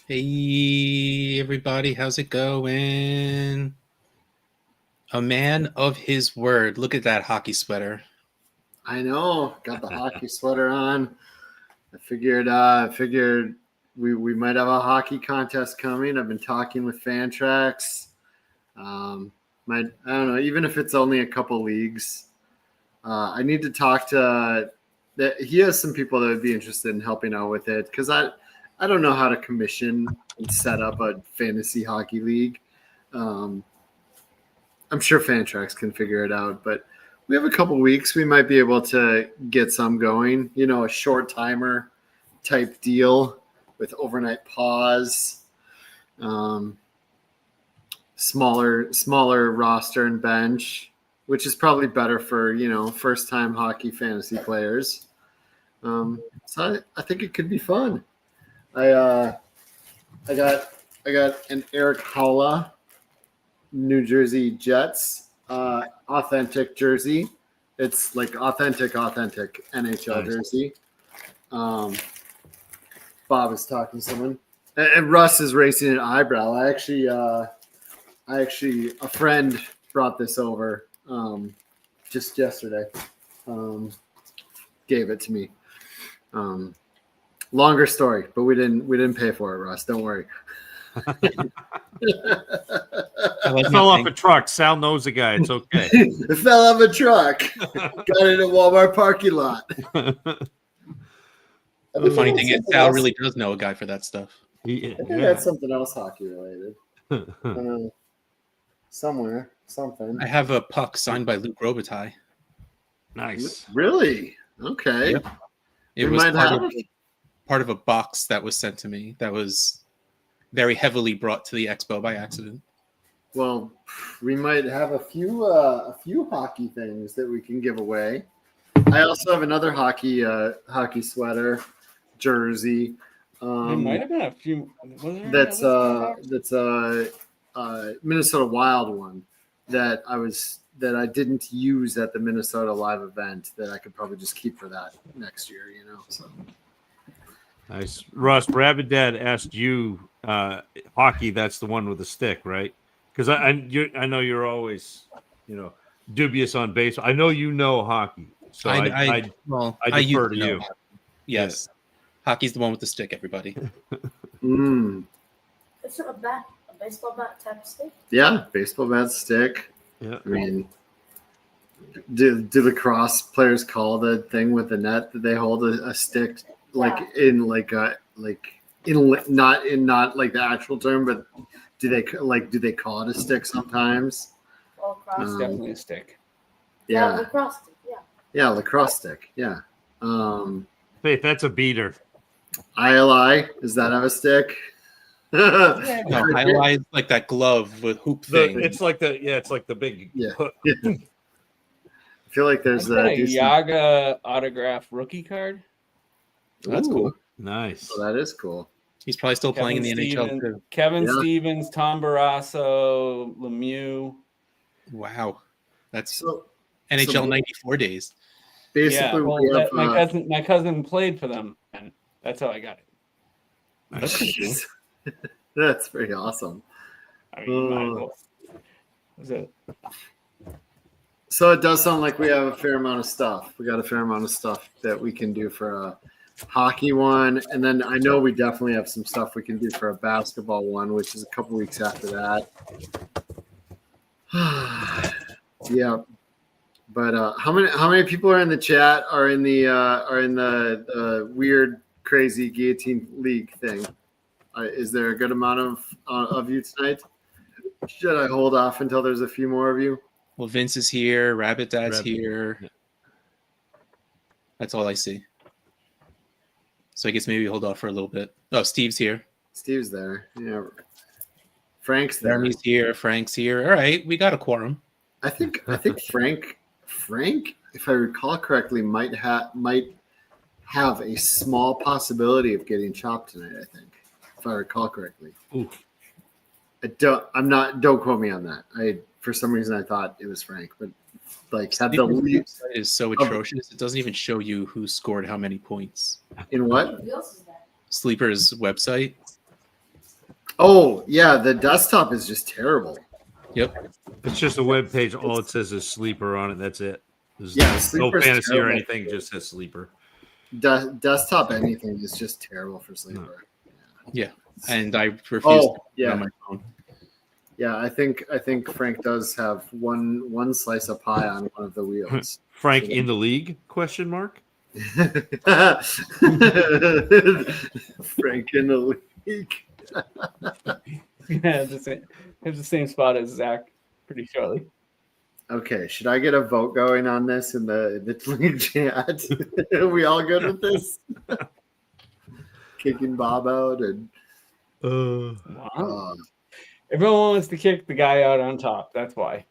Hey, everybody, how's it going? A man of his word. Look at that hockey sweater. I know. Got the hockey sweater on. I figured we might have a hockey contest coming. I've been talking with Fantrax. I don't know, even if it's only a couple leagues. I need to talk to he has some people that would be interested in helping out with it because I don't know how to commission and set up a fantasy hockey league. I'm sure Fantrax can figure it out, but we have a couple weeks. We might be able to get some going. You know, a short timer type deal with overnight pause, smaller roster and bench, which is probably better for first time hockey fantasy players. So I think it could be fun. I got an Eric Halla New Jersey Jets authentic jersey. It's like authentic NHL jersey. Bob is talking to someone, and Russ is raising an eyebrow. I actually a friend brought this over just yesterday. Gave it to me. Longer story, but we didn't pay for it, Russ. Don't worry. It fell off a truck. Sal knows the guy. It's okay. It fell off a truck. Got it in a Walmart parking lot. The funny thing is, Sal really does know a guy for that stuff. I think that's something else hockey related. Somewhere, something. I have a puck signed by Luke Robitaille. Nice. Really? Okay. Yep. It was part of a box that was sent to me that was very heavily brought to the expo by accident. Well, we might have a few hockey things that we can give away. I also have another hockey sweater, jersey. There might have been a few. That's Minnesota Wild one that I didn't use at the Minnesota Live event that I could probably just keep for that next year. So. Nice. Russ, Rabbit Dad asked you hockey. That's the one with the stick, right? Because I know you're always, dubious on baseball. I know you know hockey, so I defer to you. Yes, hockey's the one with the stick. Everybody. It's a baseball bat type of stick. Yeah, baseball bat stick. Yeah. I mean, do lacrosse players call the thing with the net that they hold a stick not in the actual term, but do they call it a stick sometimes? It's definitely a stick. Yeah, lacrosse stick. Yeah, lacrosse stick. Yeah. Faith, that's a beater. ILI, does that have a stick? No, ILI is like that glove with hoop thing. It's like the big. Yeah. I feel like there's a Yaga autograph rookie card. That's cool. Nice. Oh, that is cool. He's probably still playing in the NHL too. Kevin Stevens, Tom Barrasso, Lemieux. Wow, that's NHL 94 days. Basically, my cousin played for them, and that's how I got it. That's cool. That's pretty awesome. I mean, So it does sound like we have a fair amount of stuff. We got a fair amount of stuff that we can do for a hockey one, and then I know we definitely have some stuff we can do for a basketball one, which is a couple weeks after that. Yeah, but how many people are in the chat? Are in the weird, crazy guillotine league thing? Is there a good amount of you tonight? Should I hold off until there's a few more of you? Well, Vince is here. Rabbit Dad's here. Yeah. That's all I see. So I guess maybe hold off for a little bit. Oh, Steve's here. Steve's there. Yeah. Frank's there. Jeremy's here. Frank's here. All right, we got a quorum. I think Frank, if I recall correctly, might have a small possibility of getting chopped tonight. I think, if I recall correctly. Ooh. Don't quote me on that. For some reason I thought it was Frank, but had the lead is so atrocious. It doesn't even show you who scored how many points. In what? Sleeper's website. Oh yeah, the desktop is just terrible. Yep. It's just a web page. All it says is sleeper on it. That's it. There's Yeah, no Sleeper's fantasy or terrible. anything. Just says sleeper. Desktop anything is just terrible for sleeper. Yeah. And I refuse Oh to put it yeah, on my phone. yeah. I think Frank does have one slice of pie on one of the wheels. Frank in the league? Question mark. Frank in the league. Yeah, have the same spot as Zach pretty shortly. Okay, should I get a vote going on this in the league chat? Are we all good with this? Kicking Bob out and Wow. Everyone wants to kick the guy out on top. That's why.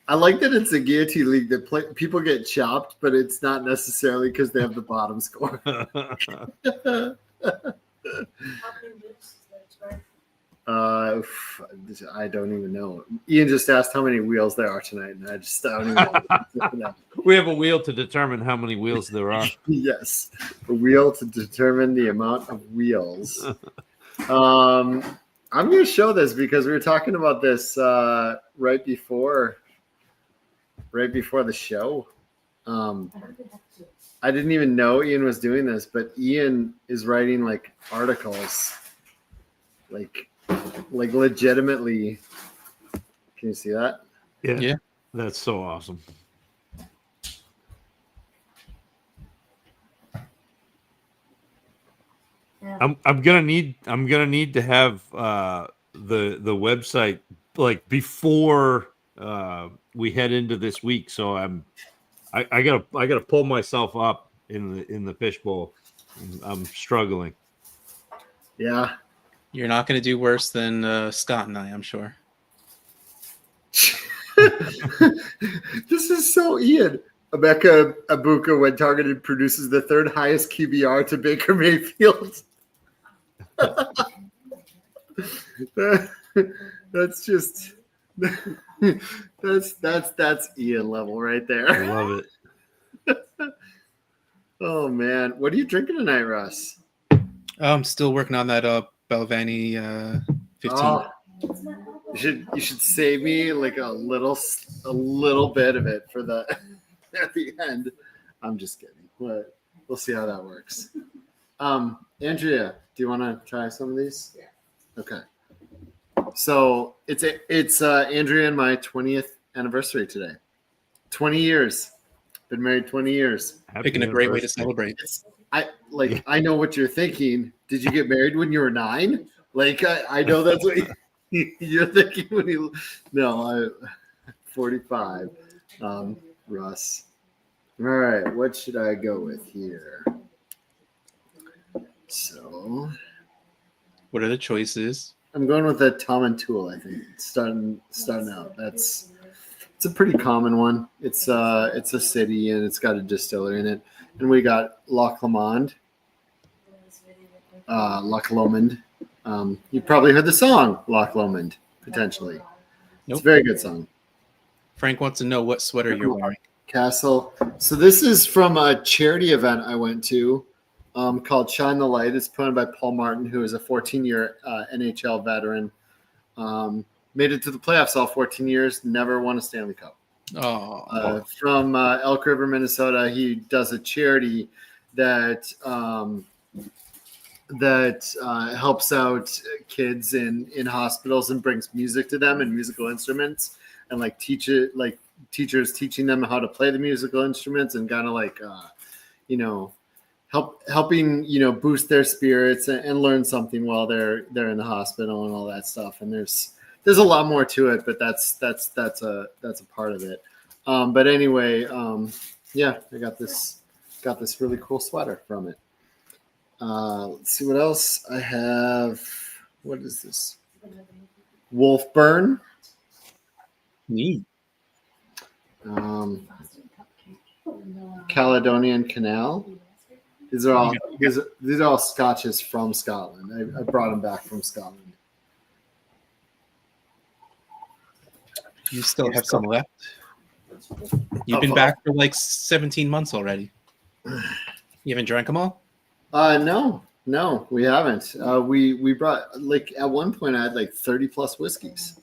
I like that it's a guillotine league that people get chopped, but it's not necessarily because they have the bottom score. How many wheels is that, right? I don't even know. Ian just asked how many wheels there are tonight, and I don't even know. We have a wheel to determine how many wheels there are. Yes, a wheel to determine the amount of wheels. I'm going to show this because we were talking about this right before the show. I didn't even know Ian was doing this, but Ian is writing like articles, like legitimately. Can you see that? Yeah. That's so awesome. Yeah. I'm gonna need to have the website like before we head into this week. So I gotta pull myself up in the fishbowl. I'm struggling. Yeah. You're not going to do worse than Scott and I'm sure. This is so Ian. Emeka Abuka, when targeted, produces the third highest QBR to Baker Mayfield. That's just that's Ian level right I there. love it. Oh man, what are you drinking tonight, Russ? I'm still working on that Belvani 15. Oh, you should save me like a little bit of it for the at the end. I'm just kidding, but we'll see how that works. Andrea, do you want to try some of these? Yeah. Okay. So it's Andrea and my 20th anniversary today. 20 years. Been married 20 years. Happy Picking a great way to anniversary. celebrate. I know what you're thinking. Did you get married when you were 9? Like I know that's what you're thinking when you. No, 45. Russ. All right, what should I go with here? So What are the choices? I'm going with the Tom and Tool. I think starting out. It's a pretty common one. It's a city and it's got a distillery in it. And we got Loch Lomond. Loch Lomond. You probably heard the song Loch Lomond, potentially. Nope. It's a very good song. Frank wants to know what sweater you're wearing. Castle. So this is from a charity event I went to called Shine the Light. It's put on by Paul Martin, who is a 14-year NHL veteran. Made it to the playoffs all 14 years, never won a Stanley Cup. Oh, From Elk River, Minnesota. He does a charity that helps out kids in hospitals and brings music to them and musical instruments, and like teachers teaching them how to play the musical instruments and kind of like helping helping boost their spirits and learn something while they're in the hospital and all that stuff. And there's a lot more to it, but that's a part of it. But anyway, yeah, I got this really cool sweater from it. Let's see what else I have. What is this? Wolfburn. neat. Caledonian Canal. These are all scotches from Scotland. I brought them back from Scotland. You still have some left. You've been back for like 17 months already. You haven't drank them all? No, No, we haven't. We brought, like, at one point I had like 30 plus whiskeys.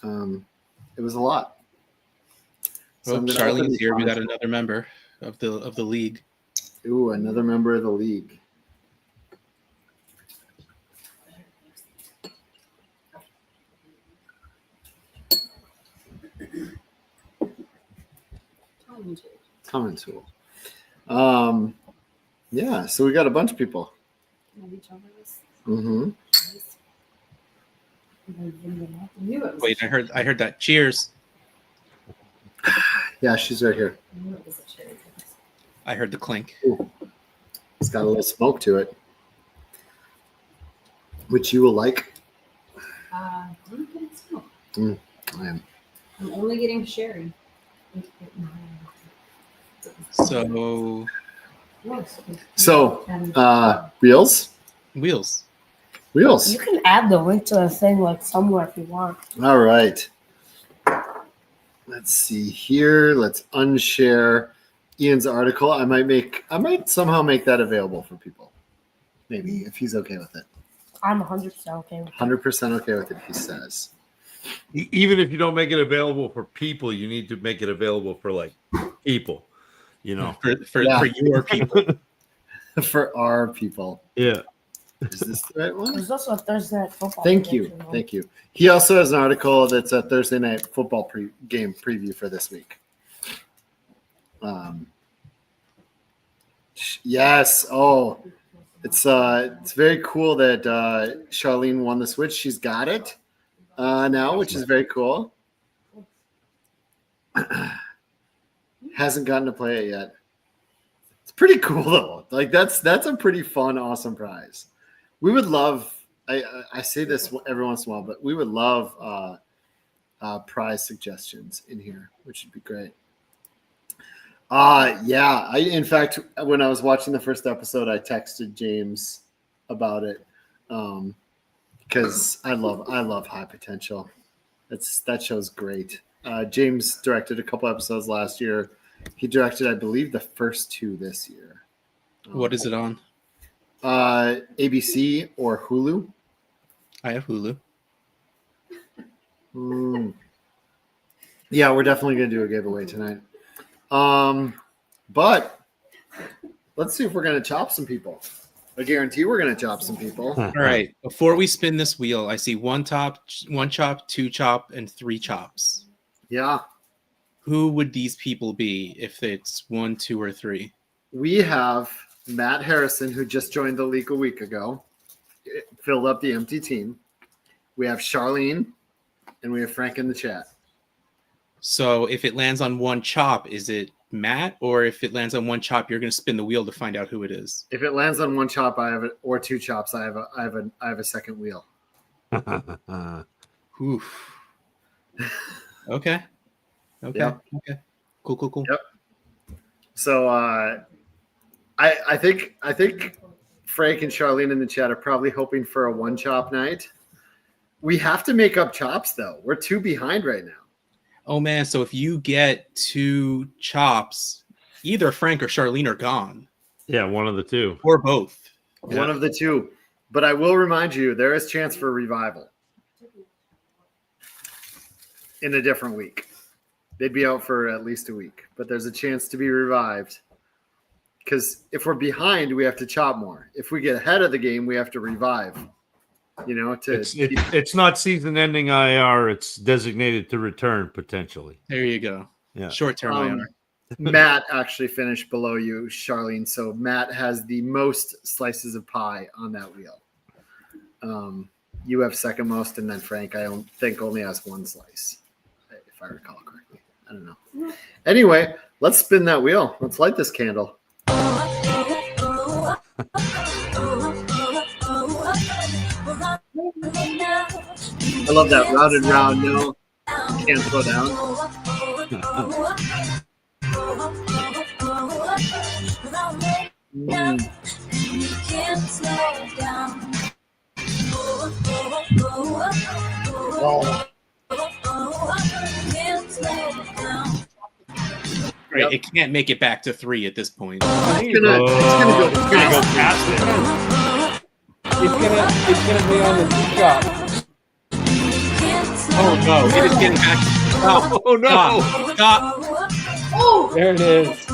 It was a lot. Oh, I'm gonna Charlene's open here. We these got another member of the league. Ooh, another member of the league. Common tool. Yeah, so we got a bunch of people. Mm-hmm. Wait, I heard that. Cheers. Yeah, she's right here. I heard the clink. Ooh. It's got a little smoke to it, which you will like. I'm getting smoke. I am. I'm only getting sherry. So Wheels. You can add the link to the thing like somewhere if you want. All right. Let's see here. Let's unshare Ian's article. I might somehow make that available for people. Maybe if he's okay with it. I'm 100% okay with it. 100% okay with it, he says. Even if you don't make it available for people, you need to make it available for like people, you know, for your people. For our people. Yeah. Is this the right one? There's also a Thursday night football. Thank you. He also has an article that's a Thursday night football game preview for this week. Yes. Oh, it's very cool that Charlene won the Switch. She's got it now, which is very cool. Hasn't gotten to play it yet. It's pretty cool though. Like that's a pretty fun, awesome prize. We would love. I say this every once in a while, but we would love prize suggestions in here, which would be great. Yeah. In fact, when I was watching the first episode, I texted James about it because I love High Potential. That show's great. James directed a couple episodes last year. He directed, I believe, the first 2 this year. What is it on? ABC or Hulu. I have Hulu. Yeah, we're definitely gonna do a giveaway tonight. But let's see if we're gonna chop some people. I guarantee we're gonna chop some people. All right. Before we spin this wheel, I see 1 chop, 2 chop, and 3 chops. Yeah. Who would these people be if it's 1, 2, or 3? We have Matt Harrison, who just joined the league a week ago, filled up the empty team. We have Charlene, and we have Frank in the chat. So if it lands on 1 chop, is it Matt? Or if it lands on 1 chop, you're going to spin the wheel to find out who it is? If it lands on 1 chop, I have it, or 2 chops, I have a second wheel. Oof. Okay. Yep. Okay. Cool. Yep. So I think Frank and Charlene in the chat are probably hoping for a 1 chop night. We have to make up chops though. We're 2 behind right now. Oh man, so if you get 2 chops, either Frank or Charlene are gone. Yeah, one of the 2. Or both. One of the 2. But I will remind you, there is chance for revival in a different week. They'd be out for at least a week, but there's a chance to be revived. Because if we're behind, we have to chop more. If we get ahead of the game, we have to revive. You know, it's not season-ending IR. It's designated to return potentially. There you go. Yeah, short-term IR. Matt actually finished below you, Charlene. So Matt has the most slices of pie on that wheel. You have second most, and then Frank, I think, only has 1 slice, if I recall correctly. I don't know. Anyway, let's spin that wheel. Let's light this candle. I love that round and round. No, can't slow down. Oh. Right, it can't make it back to 3 at this point. It's gonna go past it. It's gonna be on the tee shot. Oh no! It is getting back. Stop! Oh no! Stop! There it is.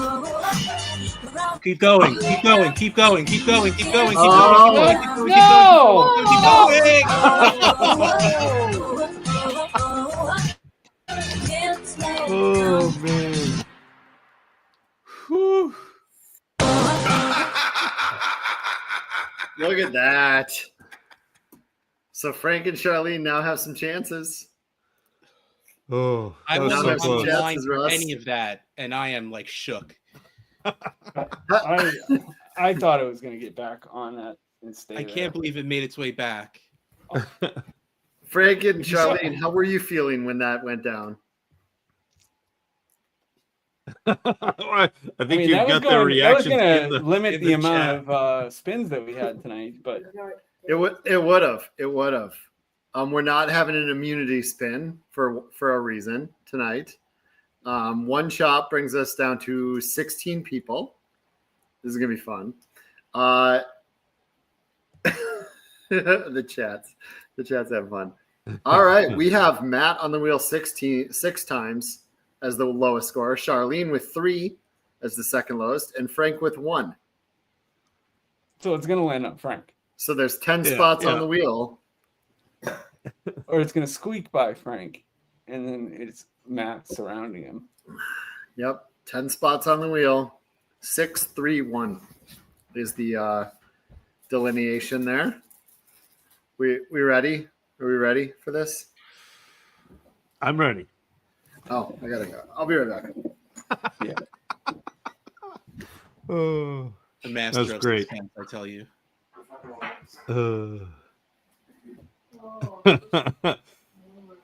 Keep going! Keep going! Keep going! Keep going! Keep going! Keep going! Keep Oh. going! Keep going! No! Keep going! Oh man! Whew. Look at that. So Frank and Charlene now have some chances. Oh, I that was was Now so there's some not close. online chances, for Russ. any of that, and I am like shook. I thought it was gonna get back on that and stay. I can't believe it made its way back. Frank and Charlene, how were you feeling when that went down? I think I mean, you that was got the reaction going to in limit in the the amount of spins that we had tonight, but It would have. We're not having an immunity spin for a reason tonight. One shot brings us down to 16 people. This is gonna be fun. The chats have fun. All right, we have Matt on the wheel 6 times as the lowest score, Charlene with 3 as the second lowest, and Frank with 1. so it's going to land up Frank, So there's 10 Yeah, spots yeah. on the wheel. or it's going to squeak by Frank, and then it's Matt surrounding him. Yep, 10 spots on the wheel. 6, 3, 1 is the delineation there. We ready? Are we ready for this? I'm ready. Oh, I gotta go. I'll be right back. Yeah. Oh, The master That's of great. suspense, I tell you.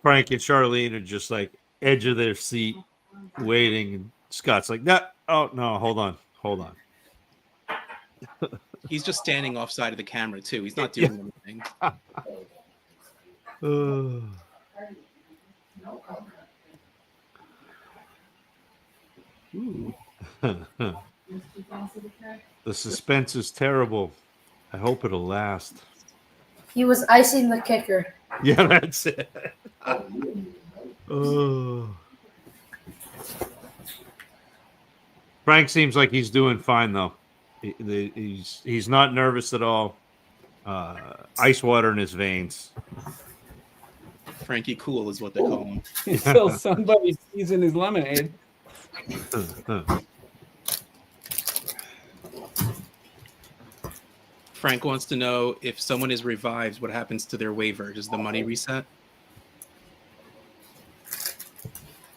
Frank and Charlene are just like edge of their seat, waiting, and Scott's like, "No, oh no, hold on." He's just standing offside of the camera too. He's not doing anything. The suspense is terrible. I hope it'll last. He was icing the kicker. Yeah, that's it. Oh. Frank seems like he's doing fine though. He's not nervous at all. Ice water in his veins. Frankie Cool is what they call him. Until somebody sees in his lemonade. Frank wants to know if someone is revived, what happens to their waiver? Does the money reset?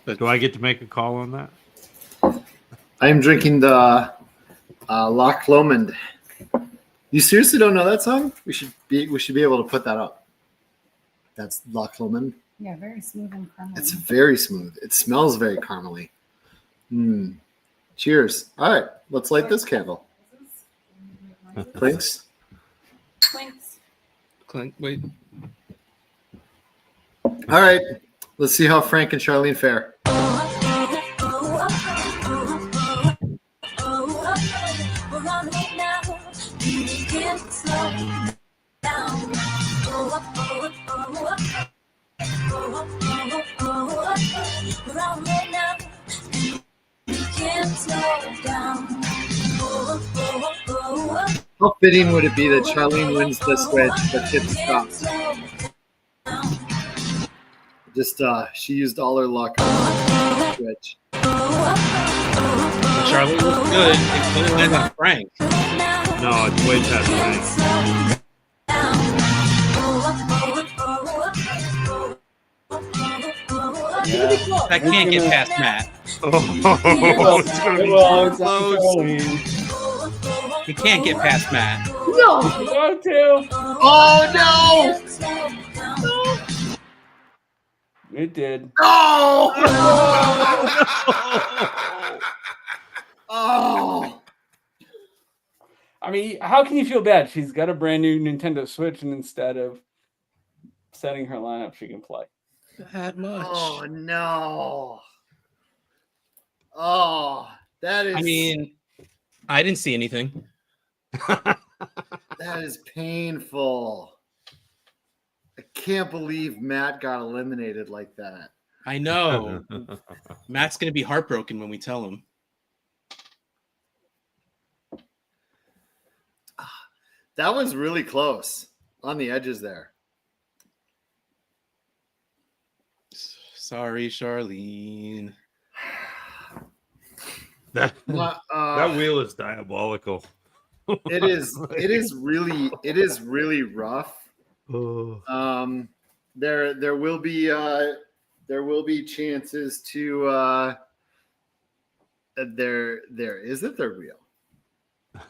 Do I get to make a call on that? I am drinking the Loch Lomond. You seriously don't know that song? We should be able to put that up. That's Loch Lomond. Yeah, very smooth and caramely. It's very smooth. It smells very caramely. Cheers. All right, let's light this candle. Thanks. Clinks. Clink. Wait. All right, let's see how Frank and Charlene fare. How fitting would it be that Charlene wins the switch, but gets stopped? Just she used all her luck on the switch. Charlie looks good. It's going to land on Frank. No, it's way past Frank. That can't get past Matt. Oh, it's gonna be Well, so it's on close. Charlene. He can't get past Matt. No. Go to. Oh It did. no! Oh! I mean, how can you feel bad? She's got a brand new Nintendo Switch, and instead of setting her lineup, she can play. That much. Oh no! Oh, that is. I mean, I didn't see anything. that That is painful. I can't believe Matt got eliminated like that. I know. Matt's going to be heartbroken when we tell him. That was really close on the edges there. Sorry, Charlene. That Uh, wheel is diabolical. it is really rough. Oh. There will be chances to there is a third wheel.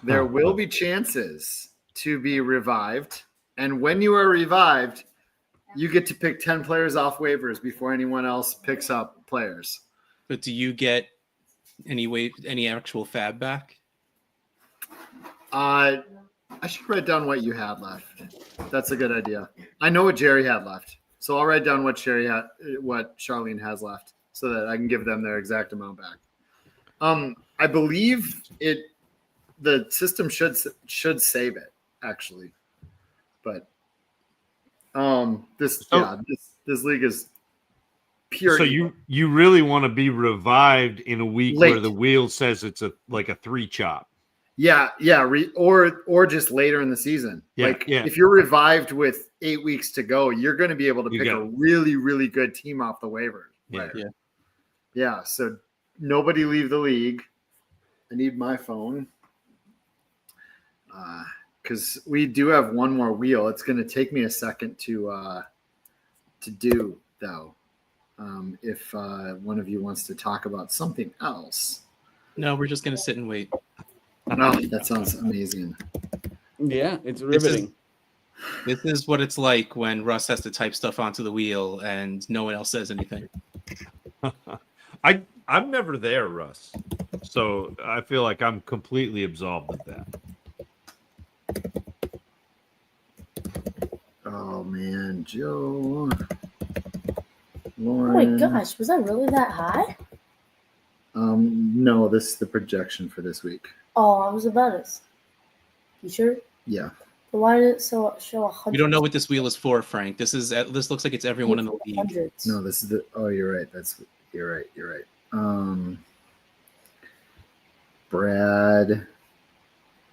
There will be chances to be revived, and when you are revived, you get to pick 10 players off waivers before anyone else picks up players. But do you get any actual fab back? I should write down what you had left. That's a good idea. I know what Jerry had left, so I'll write down what Charlene has left, so that I can give them their exact amount back. I believe the system should save it actually, but this league is pure. So you really want to be revived in a week Late. where the wheel says it's like a 3 chop. Yeah, or just later in the season. Yeah, If you're revived with 8 weeks to go, you're going to be able to You pick got a it. really, really good team off the waiver. Yeah. Yeah. So nobody leave the league. I need my phone because we do have one more wheel. It's going to take me a second to do though. If one of you wants to talk about something else. No, we're just going to sit and wait. Oh, that sounds amazing. Yeah, it's riveting. This is what it's like when Russ has to type stuff onto the wheel and no one else says anything. I'm never there, Russ. So I feel like I'm completely absolved of that. Oh man, Joe. Oh my Lauren. gosh, was that really that high? No, this is the projection for this week. Oh, I was about to. You sure? Yeah. But why did it show 100? We don't know what this wheel is for, Frank. This looks like it's everyone in the league. Hundreds. No, this is the. Oh, you're right. You're right. Brad,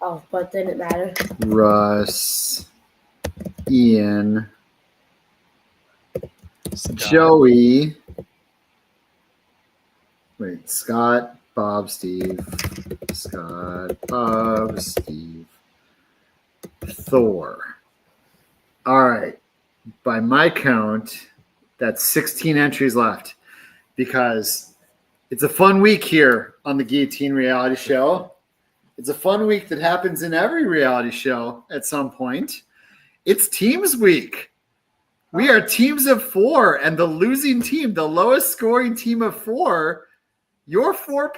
Oh, but didn't it matter? Russ, Ian, Scott. Joey. Wait, Scott, Bob, Steve. Scott, Bob, Steve. Thor. All right. By my count, that's 16 entries left because it's a fun week here on the Guillotine Reality Show. It's a fun week that happens in every reality show at some point. It's Teams Week. We are teams of 4, and the losing team, the lowest scoring team of 4, your 4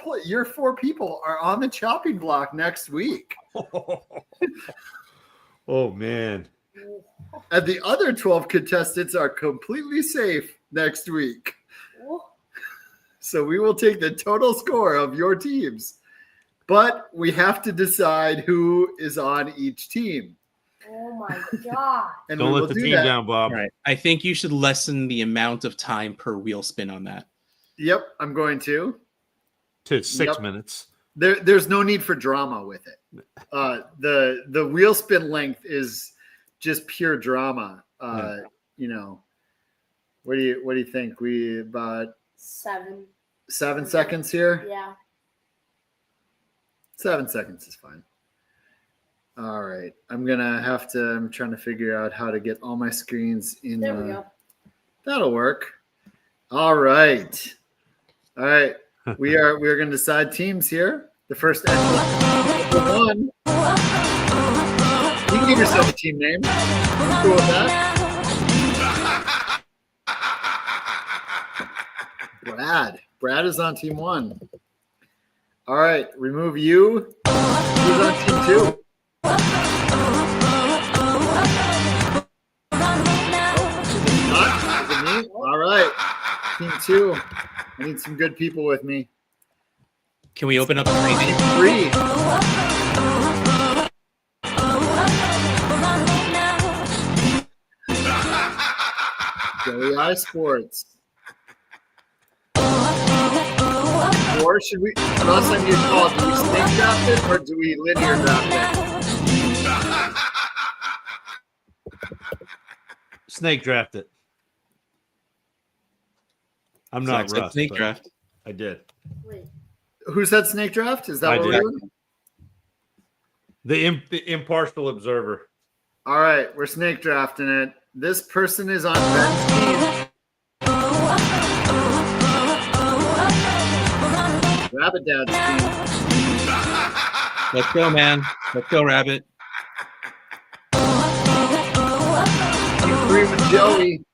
people are on the chopping block next week. Oh man. And the other 12 contestants are completely safe next week. So we will take the total score of your teams. But we have to decide who is on each team. Oh my god. And Don't we let will the do team that. down, Bob. All right. I think you should lessen the amount of time per wheel spin on that. Yep, I'm going to. To 6 Yep. minutes. There's no need for drama with it. The wheel spin length is just pure drama. You know, what do you think? We about 7. 7 seconds here. Yeah. 7 seconds is fine. All right, I'm trying to figure out how to get all my screens in. There we go. That'll work. All right. We're going to decide teams here. The first one. You can give yourself a team name. I'm cool with that. Brad is on team 1. All right, remove you. Who's on team 2? Is it me? All right, team 2. I need some good people with me. Can we open up a preview? 3. Joey Eye Sports. Or should we, last time you called, do we snake draft it or do we linear draft Snake draft it. I'm not Zach said Russ. snake but draft. I did. Wait. it? Who said snake draft? Is that I what did. we're doing? The impartial observer. All right, we're snake drafting it. This person is on Ben's team. Rabbit Dad's team. Let's go, man. Let's go, Rabbit. Team 3 with Joey.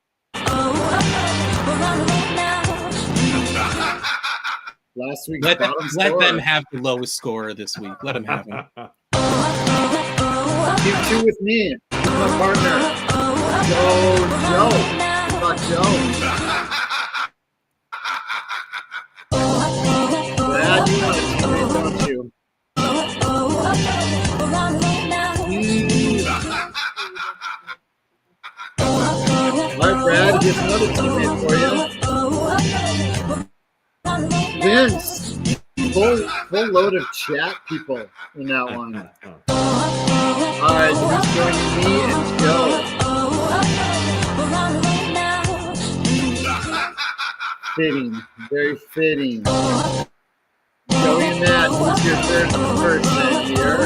Last week's Let bottom scorer. them have the lowest score this week. Let them have it. Team 2 with me. My partner. Joe. How about Joe? Brad, you want a teammate, don't you? All right, Brad, here's another teammate for you. Vince, full load of chat people in that one. All right, who's joining me and Joe? Fitting, very fitting. Joey and Matt, who's your third person here?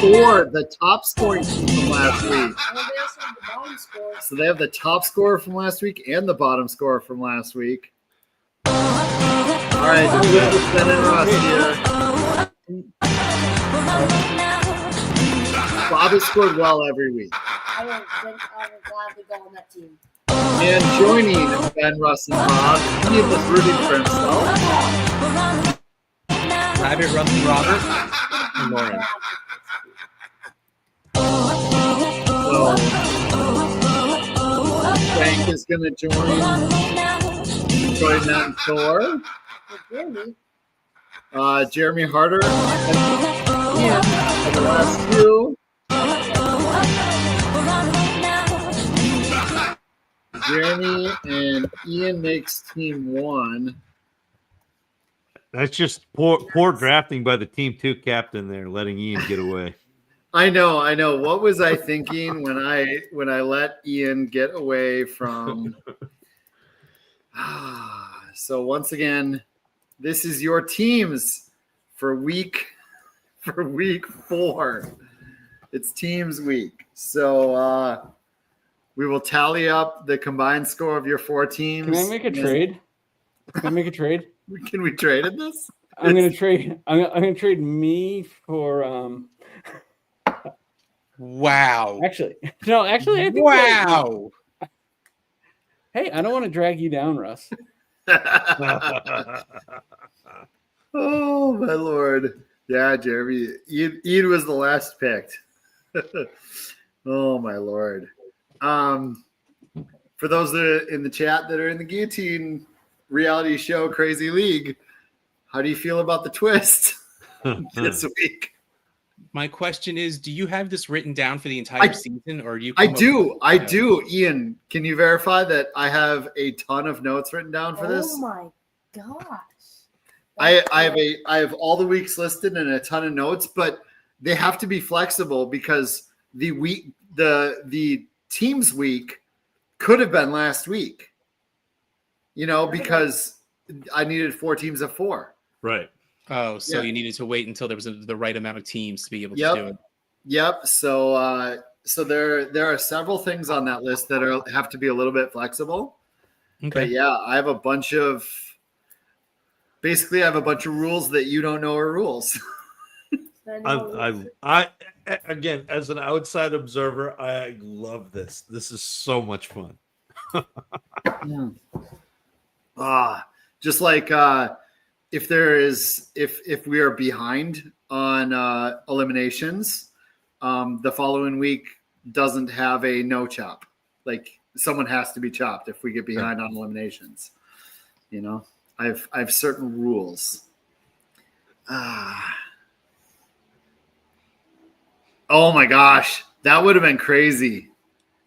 Four, the top scoring team from last week. So they have the top scorer from last week and the bottom scorer from last week. All right, who's Ben and Ross here? Bob has scored well every week. I would gladly go on that team. And joining Ben, Russ, and Bob, he was rooting for himself. Rabbit, Russ, and Robert, and Lauren. So Frank is going to join that and Thor. Jeremy Harder and Ian are the last two. Jeremy and Ian makes team 1. That's just poor drafting by the team 2 captain there, letting Ian get away. I know. What was I thinking when I let Ian get away from? So once again, this is your teams for week 4. It's teams week. So we will tally up the combined score of your 4 teams. Can I make a trade? Can I make a trade? Can we trade in this? I'm gonna trade. I'm gonna trade me for. Wow. Actually, I think. Wow. Hey, I don't want to drag you down, Russ. Oh my lord! Yeah, Jeremy. Ian was the last picked. Oh my lord! For those that are in the chat that are in the Guillotine reality show Crazy League, how do you feel about the twist this week? My question is, do you have this written down for the entire season, or you? I do. Ian, can you verify that I have a ton of notes written down for this? Oh my gosh. I have all the weeks listed and a ton of notes, but they have to be flexible because the teams week could have been last week. Because I needed 4 teams of 4. Right. Oh, so Yeah. you needed to wait until there was the right amount of teams to be able to do it. Yep. So there are several things on that list that have to be a little bit flexible. Okay. But yeah, I have a bunch of rules that you don't know are rules. I again, as an outside observer, I love this. This is so much fun. Just like if we are behind on eliminations, the following week doesn't have a no chop. Like someone has to be chopped if we get behind on eliminations. I've certain rules. Oh my gosh, that would have been crazy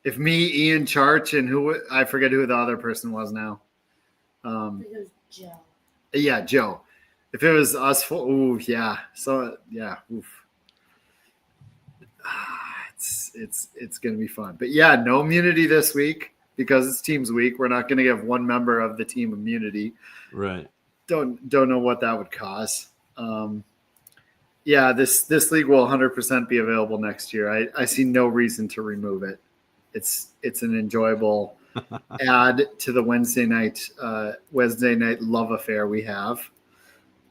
if me, Ian Charch, and I forget who the other person was now. It was Joe. Yeah, Joe. If it was us four, ooh, yeah. So yeah, oof. It's gonna be fun. But yeah, no immunity this week because it's teams week. We're not gonna give one member of the team immunity. Right. Don't know what that would cause. Yeah, this league will 100% be available next year. I see no reason to remove it. It's an enjoyable add to the Wednesday night love affair we have.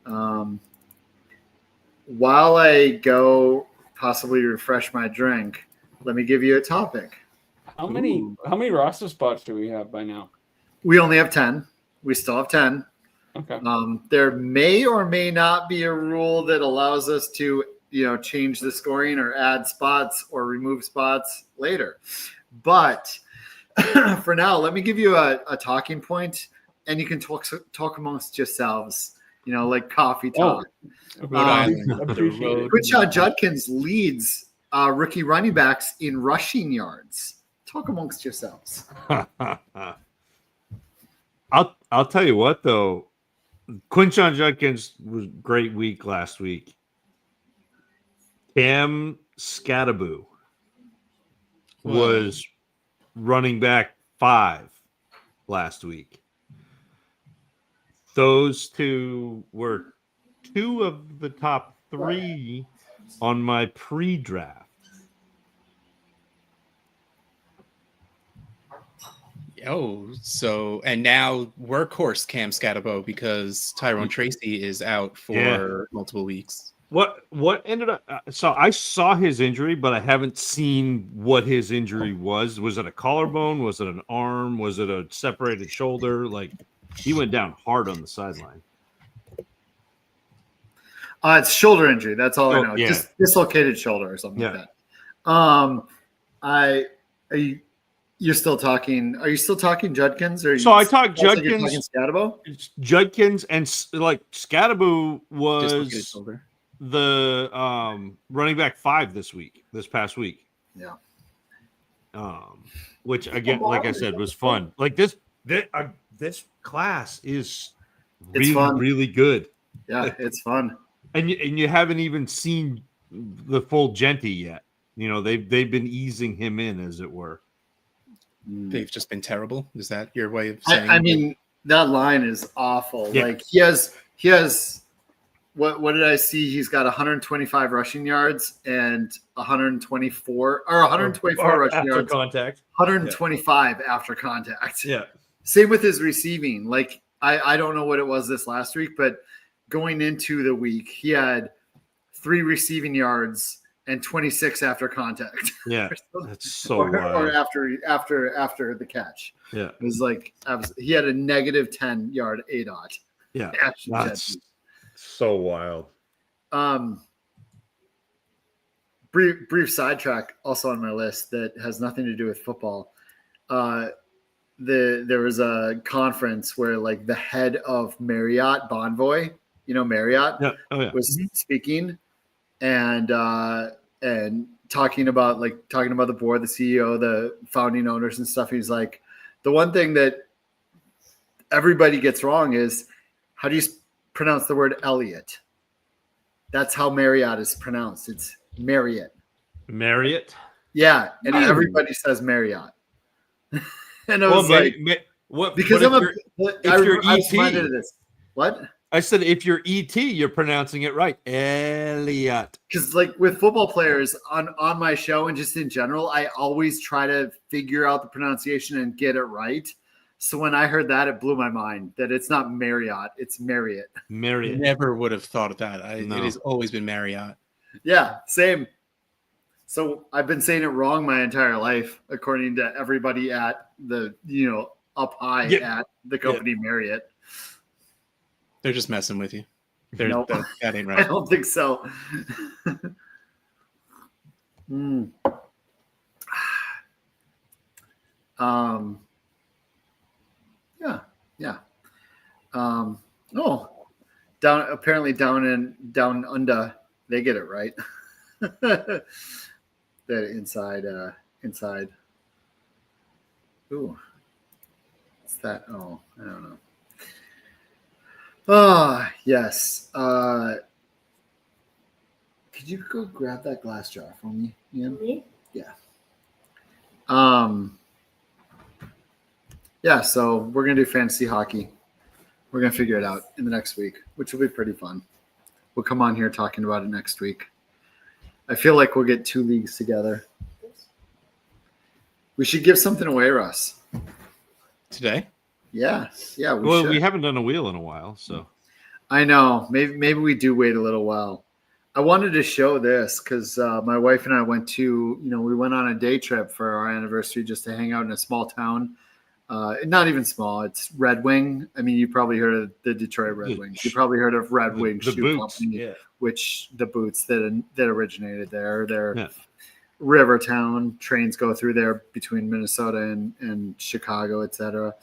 While I go possibly refresh my drink, let me give you a topic. How many roster spots do we have by now? We only have 10. We still have 10. Okay. There may or may not be a rule that allows us to, change the scoring or add spots or remove spots later. But for now, let me give you a talking point, and you can talk amongst yourselves, like coffee talk. Rhode Island. Appreciate it. Quinshon Judkins leads rookie running backs in rushing yards. Talk amongst yourselves. I'll tell you what though, Quinshon Judkins was great week last week. Cam Scattaboo was running back 5 last week. Those two were 2 of the top 3 on my pre-draft. And now workhorse Cam Scatabo because Tyrone Tracy is out for multiple weeks. What ended up? So I saw his injury, but I haven't seen what his injury was. Was it a collarbone? Was it an arm? Was it a separated shoulder? Like he went down hard on the sideline. It's shoulder injury. That's all I know. Yeah. Just dislocated shoulder or something like that. You're still talking. Are you still talking Judkins? Or I talked Judkins, talking Scatabo? Judkins, and like Scattaboo Dislocated was shoulder. the running back 5 this past week. Yeah. Which again, like I said, was fun. Like this class is really good. Yeah, it's fun. And you haven't even seen the full Genty yet. They've been easing him in, as it were. They've just been terrible. Is that your way of saying? I mean, that line is awful. Yeah. Like he has. What did I see? He's got 125 rushing yards and 124 rushing yards. Contact. 125 after contact. Yeah. Same with his receiving. Like I don't know what it was this last week, but going into the week, he had 3 receiving yards and 26 after contact. Yeah, that's so or wild. after the catch. Yeah, it was like he had a negative 10-yard ADOT. Yeah, that's so wild. Brief sidetrack also on my list that has nothing to do with football. There was a conference where like the head of Marriott Bonvoy, Marriott, was speaking and talking about the board, the CEO, the founding owners and stuff. He's like, the one thing that everybody gets wrong is how do you pronounce the word Elliott? That's how Marriott is pronounced. It's Marriott. Marriott? Yeah, and everybody says Marriott. And I was because I'm you're ET. What? I said, if you're ET, you're pronouncing it right. Elliott. Because like with football players on my show and just in general, I always try to figure out the pronunciation and get it right. So when I heard that, it blew my mind that it's not Marriott, it's Marriott. Marriott. Never would have thought of that. It has always been Marriott. Yeah, same. So I've been saying it wrong my entire life, according to everybody at the, up high at the company Marriott. They're just messing with you. Nope. That ain't right. I don't think so. Yeah. Apparently down under, they get it right. That inside Ooh. What's that? Oh, I don't know. Ah, yes. Could you go grab that glass jar for me, Ian? Me? Yeah. Yeah, so we're gonna do fantasy hockey. We're gonna figure it out in the next week, which will be pretty fun. We'll come on here talking about it next week. I feel like we'll get 2 leagues together. We should give something away, Russ. Today? Yeah, yeah, we Well, should. we haven't done a wheel in a while, so I know. Maybe we do wait a little while. I wanted to show this because my wife and I went to, we went on a day trip for our anniversary just to hang out in a small town. Not even small. It's Red Wing. I mean, you probably heard of the Detroit Red Wings. You probably heard of Red Wing the Shoe boots, Company, yeah. which the boots that originated there. They're Yeah. river town. Trains go through there between Minnesota and Chicago, etc.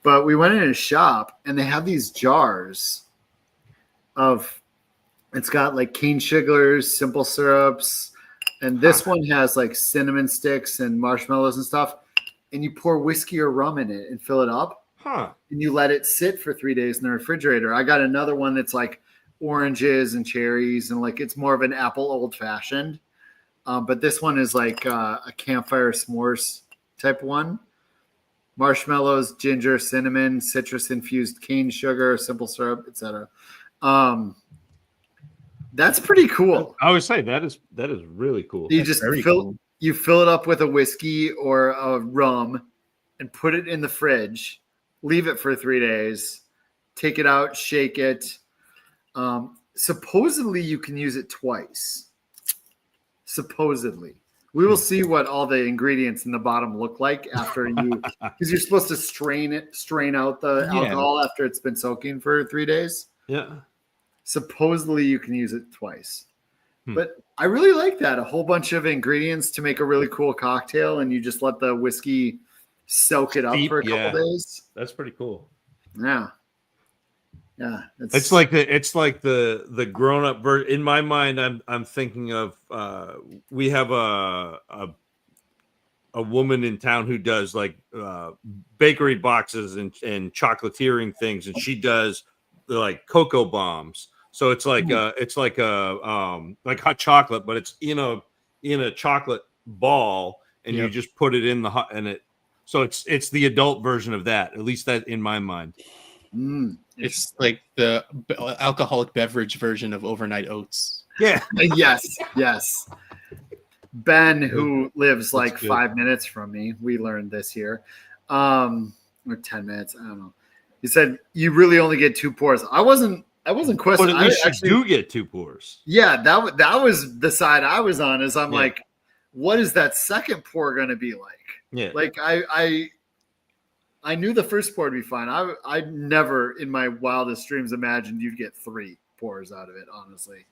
But we went in a shop and they have these jars of, it's got like cane sugars, simple syrups, and this one has like cinnamon sticks and marshmallows and stuff. And you pour whiskey or rum in it and fill it up. Huh. And you let it sit for 3 days in the refrigerator. I got another one that's like oranges and cherries and like it's more of an apple old fashioned. But this one is like a campfire s'mores type one. Marshmallows, ginger, cinnamon, citrus infused cane sugar, simple syrup, etc. That's pretty cool. I would say that is really cool. You That's just very fill cool. you fill it up with a whiskey or a rum and put it in the fridge, leave it for 3 days, take it out, shake it. Supposedly you can use it twice. Supposedly. We will see what all the ingredients in the bottom look like after you, because you're supposed to strain out the alcohol after it's been soaking for 3 days. Yeah. Supposedly you can use it twice. But I really like that. A whole bunch of ingredients to make a really cool cocktail, and you just let the whiskey soak it up for a couple days. That's pretty cool. Yeah. Yeah. It's like the grown up version. In my mind, I'm thinking of we have a woman in town who does like bakery boxes and chocolatiering things, and she does like cocoa bombs. So it's like like hot chocolate, but it's in a chocolate ball, and you just put it in the hot, and it. So it's the adult version of that. At least that in my mind. It's like the alcoholic beverage version of overnight oats. Yeah. Yes. Ben, who lives like good. 5 minutes from me, we learned this year, or 10 minutes. I don't know. He said you really only get 2 pours. I wasn't questioning. But at least you do get 2 pours. Yeah, that was the side I was on. Is I'm like, what is that second pour going to be like? Yeah. Like I knew the first pour would be fine. I never in my wildest dreams imagined you'd get 3 pours out of it, honestly.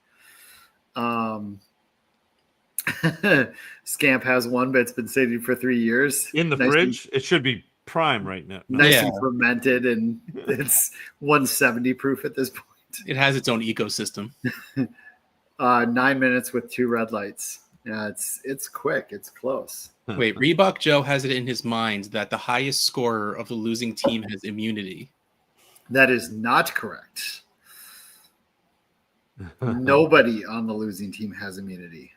Scamp has one, but it's been sitting for 3 years. In the fridge, it should be prime right now. Nice and fermented, and it's 170 proof at this point. It has its own ecosystem. 9 minutes with 2 red lights. Yeah, it's quick. It's close. Wait, Reebok Joe has it in his mind that the highest scorer of the losing team has immunity. That is not correct. Nobody on the losing team has immunity.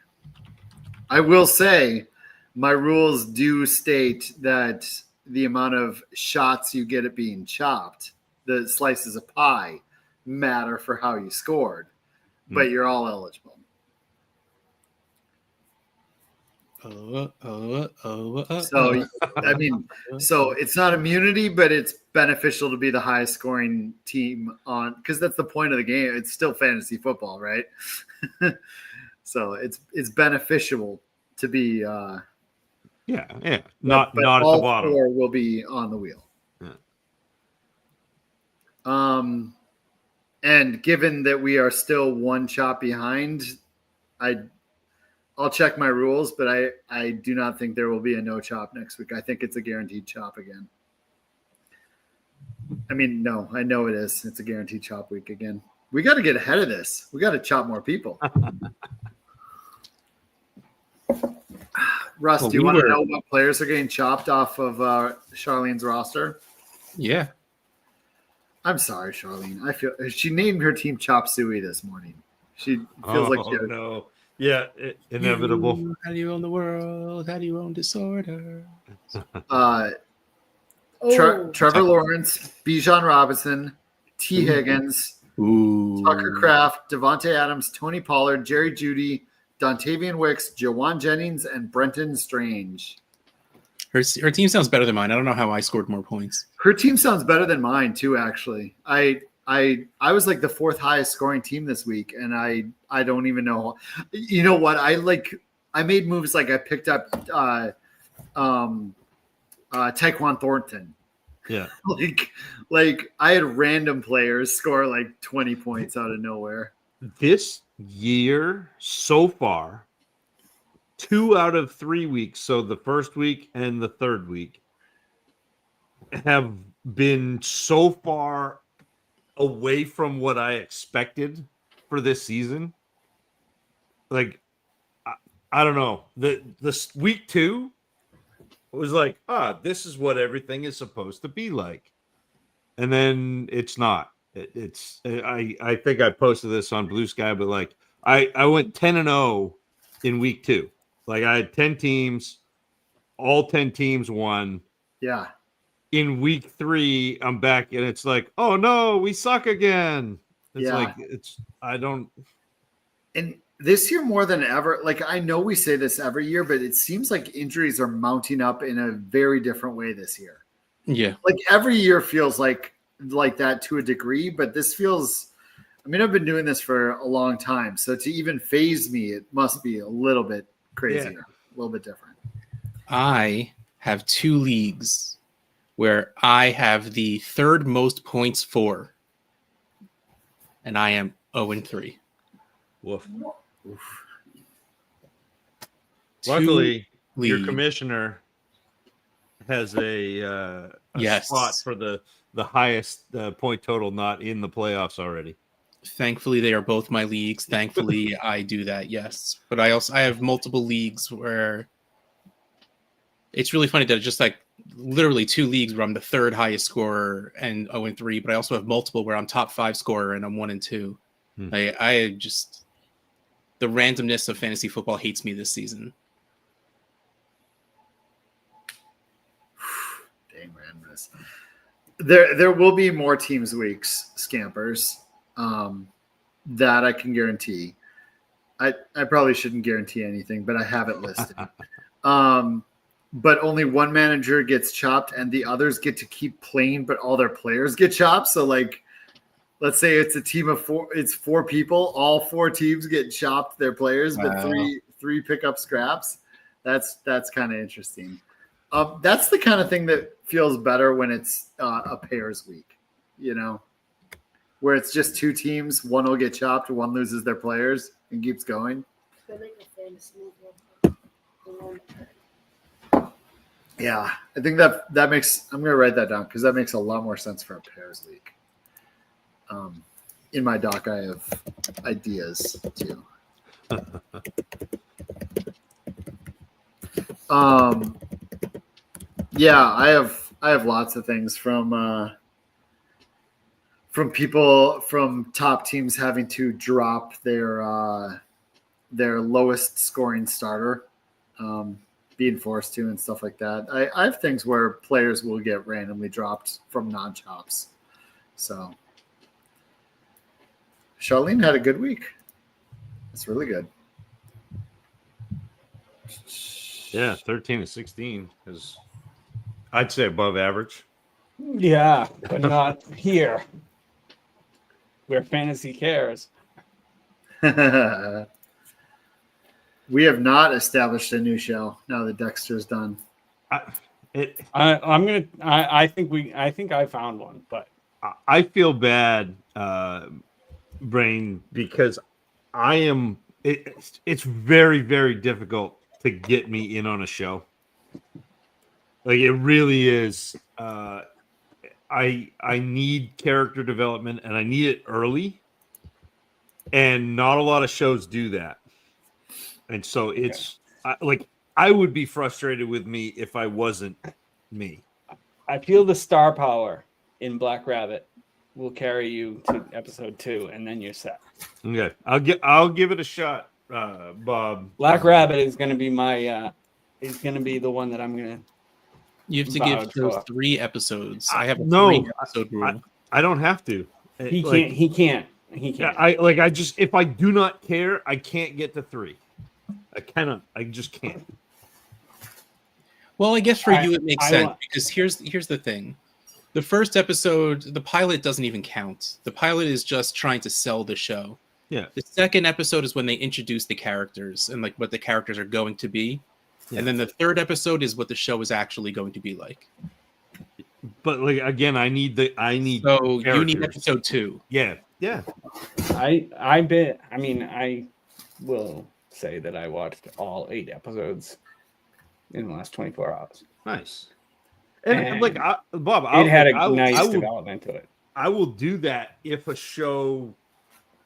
I will say my rules do state that the amount of shots you get at being chopped, the slices of pie, matter for how you scored, but you're all eligible. So, I mean, so it's not immunity, but it's beneficial to be the highest scoring team on, because that's the point of the game. It's still fantasy football, right? So it's beneficial to be not but at the bottom. 4 will be on the wheel. And given that we are still 1 chop behind, I'll check my rules, but I do not think there will be a no chop next week. I think it's a guaranteed chop again. I mean, no, I know it is. It's a guaranteed chop week again. We got to get ahead of this. We got to chop more people. Russ, Well, do you we want to were- know what players are getting chopped off of Charlene's roster? Yeah. I'm sorry, Charlene. I feel she named her team Chop Suey this morning. She feels like she had no. Yeah, inevitable. How do you own the world? How do you own disorder? Oh, Trevor Lawrence, Bijan Robinson, T. Ooh. Higgins, Ooh. Tucker Kraft, Devontae Adams, Tony Pollard, Jerry Jeudy, Dontavian Wicks, Jawan Jennings, and Brenton Strange. Her team sounds better than mine. I don't know how I scored more points. Her team sounds better than mine too. Actually, I was like the fourth highest scoring team this week, and I don't even know. You know what? I made moves like I picked up Tyquan Thornton. Yeah. like I had random players score like 20 points out of nowhere. This year so far, 2 out of 3 weeks, so the first week and the third week, have been so far away from what I expected for this season. Like, I don't know. The week 2 was like, this is what everything is supposed to be like. And then it's not. I think I posted this on Blue Sky, but like I went 10-0 in week 2. Like I had 10 teams, all 10 teams won. Yeah. In week 3, I'm back and it's like, oh no, we suck again. It's And this year more than ever, like I know we say this every year, but it seems like injuries are mounting up in a very different way this year. Yeah. Like every year feels like that to a degree, but this feels, I mean, I've been doing this for a long time. So to even phase me, it must be a little bit crazier, a little bit different. I have 2 leagues where I have the third most points for, and I am 0-3. woof. Oof. Luckily, Two your league. commissioner has a Yes. spot for the highest point total not in the playoffs already. Thankfully, they are both my leagues. Thankfully, I do that. Yes, but I have multiple leagues where it's really funny that just like literally 2 leagues where I'm the third highest scorer and 0-3, but I also have multiple where I'm top 5 scorer and I'm 1-2. I just, the randomness of fantasy football hates me this season. Dang randomness. There will be more teams weeks, Scampers, that I can guarantee. I probably shouldn't guarantee anything, but I have it listed. But only one manager gets chopped and the others get to keep playing, but all their players get chopped. So like, let's say it's a team of 4, it's 4 people, all 4 teams get chopped their players, but three pick up scraps. That's kind of interesting. That's the kind of thing that feels better when it's a pairs week, you know, where it's just 2 teams, one will get chopped, one loses their players and keeps going. Yeah, I think that makes, I'm going to write that down because that makes a lot more sense for a pairs week. In my doc, I have ideas too. Yeah, I have lots of things from people, from top teams having to drop their lowest scoring starter, being forced to and stuff like that. I have things where players will get randomly dropped from non-chops. So Charlene had a good week. That's really good. Yeah, 13-16 is, I'd say, above average. Yeah, but not here, where fantasy cares. We have not established a new show now that Dexter's done. I think I found one, but I feel bad, Brain, because I am. It's very, very difficult to get me in on a show. Like it really is. I need character development, and I need it early. And not a lot of shows do that. And so it's I would be frustrated with me if I wasn't me. I feel the star power in Black Rabbit will carry you to episode 2, and then you're set. Okay, I'll give it a shot, Bob. Black Rabbit is going to be my the one that I'm going to. You have to give Vouch those for. 3 episodes. I have a No, 3-episode rule. I don't have to. He Like, can't. Yeah, I just if I do not care, I can't get to 3. I cannot. I just can't. Well, I guess for you it makes I sense want- because here's the thing. The first episode, the pilot doesn't even count. The pilot is just trying to sell the show. Yeah. The second episode is when they introduce the characters and like what the characters are going to be. Yeah. And then the third episode is what the show is actually going to be like. But like again, I need So you need characters. episode 2. Yeah. I will say that I watched all 8 episodes in the last 24 hours. Nice. And And like Bob, It had a I nice will, development to it. I will do that if a show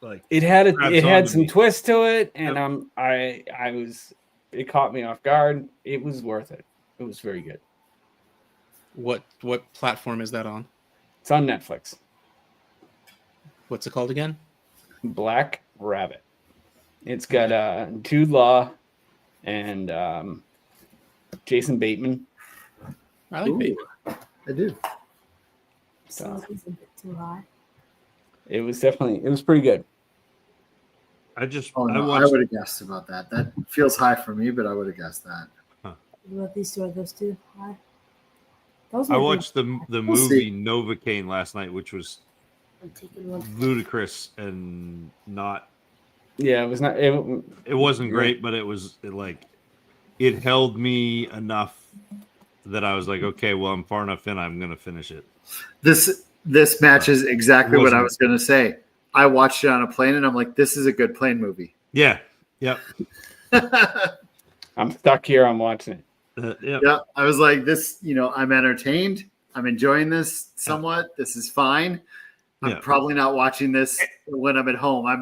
like It had grabs had onto some me. twist to it, and Yep. it caught me off guard. It was worth it. It was very good. What platform is that on? It's on Netflix. What's it called again? Black Rabbit. It's got Jude Law and Jason Bateman. I like Baby. I do. Sounds a bit too high. It was pretty good. I just Oh, I no, I watched would have guessed about that. That feels high for me, but I would have guessed that. What these two are those two high? Those I might be- watched the We'll movie see. Novocaine last night, which was I'm taking one. ludicrous and not. Yeah, it was not. It wasn't great, but it held me enough that I was like, okay, well, I'm far enough in. I'm gonna finish it. This matches exactly what I Wasn't- was going to say. I watched it on a plane, and I'm like, this is a good plane movie. Yeah. Yep. I'm stuck here. I'm watching it. Yep. Yeah, I was like, this, I'm entertained. I'm enjoying this somewhat. This is fine. I'm Yeah. probably not watching this when I'm at home. I'm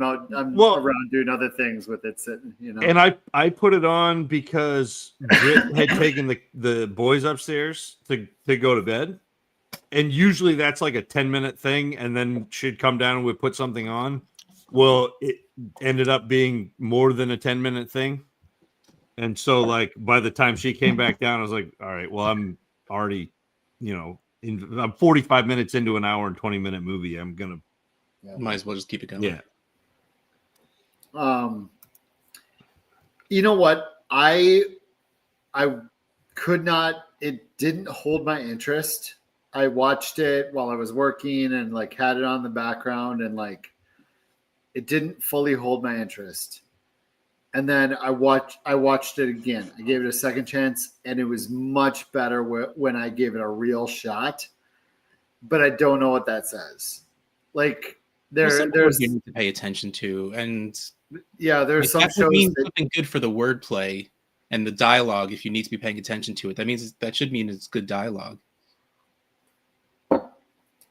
Well- around doing other things with it. Sitting, And I put it on because Britt had taken the boys upstairs to go to bed. And usually that's like a 10-minute thing, and then she'd come down and we'd put something on. Well, it ended up being more than a 10-minute thing. And so like by the time she came back down, I was like, all right, well, I'm already, I'm 45 minutes into an hour and 20-minute movie. I'm gonna Might as well just keep it going. yeah. You know what? I could not. It didn't hold my interest. I watched it while I was working and like had it on the background, and like it didn't fully hold my interest. And then I watched it again. I gave it a second chance, and it was much better when I gave it a real shot. But I don't know what that says. Like there's you need to pay attention to, and there's some that would shows mean that something good for the wordplay and the dialogue. If you need to be paying attention to it, that should mean it's good dialogue.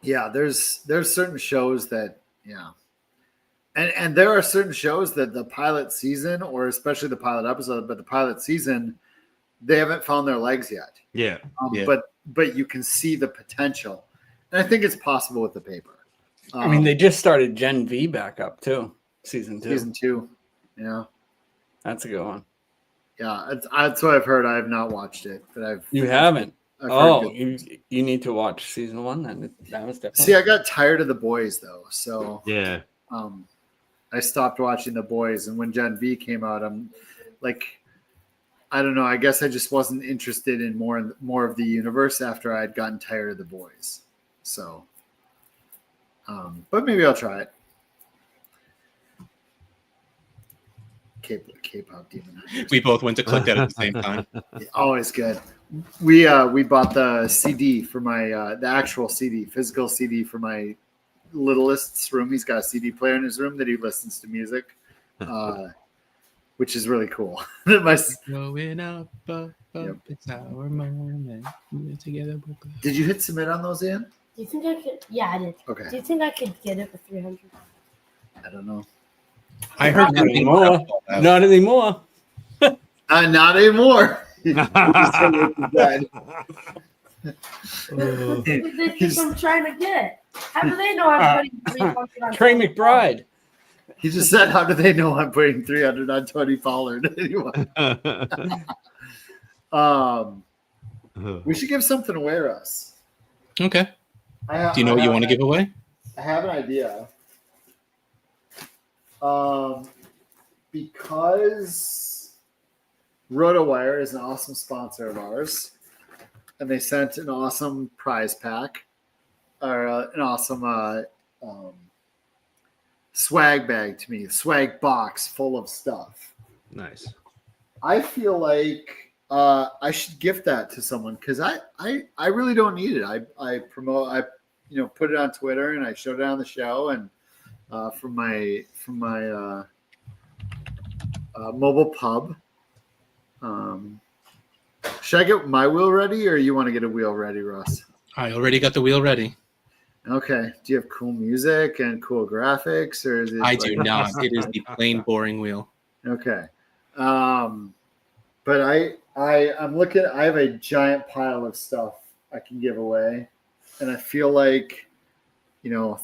there's certain shows that and there are certain shows that the pilot season, or especially the pilot episode, but the pilot season, they haven't found their legs yet. Yeah. Yeah. But you can see the potential, and I think it's possible with the paper. I mean, they just started Gen V back up too, season 2. Season 2, That's a good one. that's what I've heard. I have not watched it, but You haven't? I've heard Oh, good. you need to watch season 1 then. That was definitely. See, I got tired of The Boys though, so Yeah. I stopped watching The Boys, and when Gen V came out, I'm like, I don't know. I guess I just wasn't interested in more of the universe after I had gotten tired of The Boys. So, but maybe I'll try it. K-pop Demon Hunters. We both went to click that at the same time. Always good. We bought the CD for my the actual CD, physical CD for my littlest's room. He's got a CD player in his room that he listens to music, which is really cool. Going up, Yep. it's our moment. We're together. Did you hit submit on those, Ian? Do you think I could? Yeah, I did. Do Okay. you think I could get it for 300? I don't know. I heard Not nothing anymore. about that. Not anymore. Not anymore. He just said it to bed. Who do they think I'm trying to get? How do they know I'm putting 300 on Trey Tony McBride. He just said, "How do they know I'm putting 300 on Tony Pollard?" Anyway, we should give something away, Russ. Okay. Do you know what you want to give away? I have an idea. Because RotoWire is an awesome sponsor of ours, and they sent an awesome prize pack or an awesome swag bag to me, swag box full of stuff. Nice. I feel like I should gift that to someone because I really don't need it. I put it on Twitter and I showed it on the show and from my mobile pub. Should I get my wheel ready or you want to get a wheel ready, Russ? I already got the wheel ready. Okay. Do you have cool music and cool graphics or is it I do not. It is the plain boring wheel. Okay. But I'm looking. I have a giant pile of stuff I can give away, and I feel like,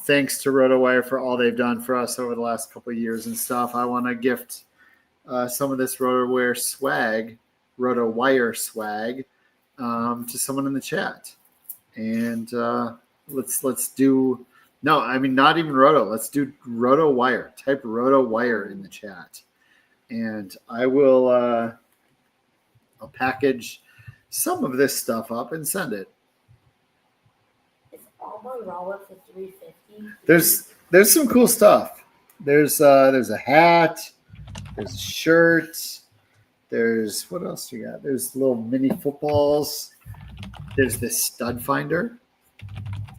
thanks to RotoWire for all they've done for us over the last couple of years and stuff. I want to gift some of this RotoWire swag to someone in the chat, and let's do. No, I mean not even Roto. Let's do RotoWire. Type RotoWire in the chat, and I will. I'll package some of this stuff up and send it. Is Almond Raw for $3.50? There's some cool stuff. There's a hat. There's a shirt. There's what else you got? There's little mini footballs. There's this stud finder.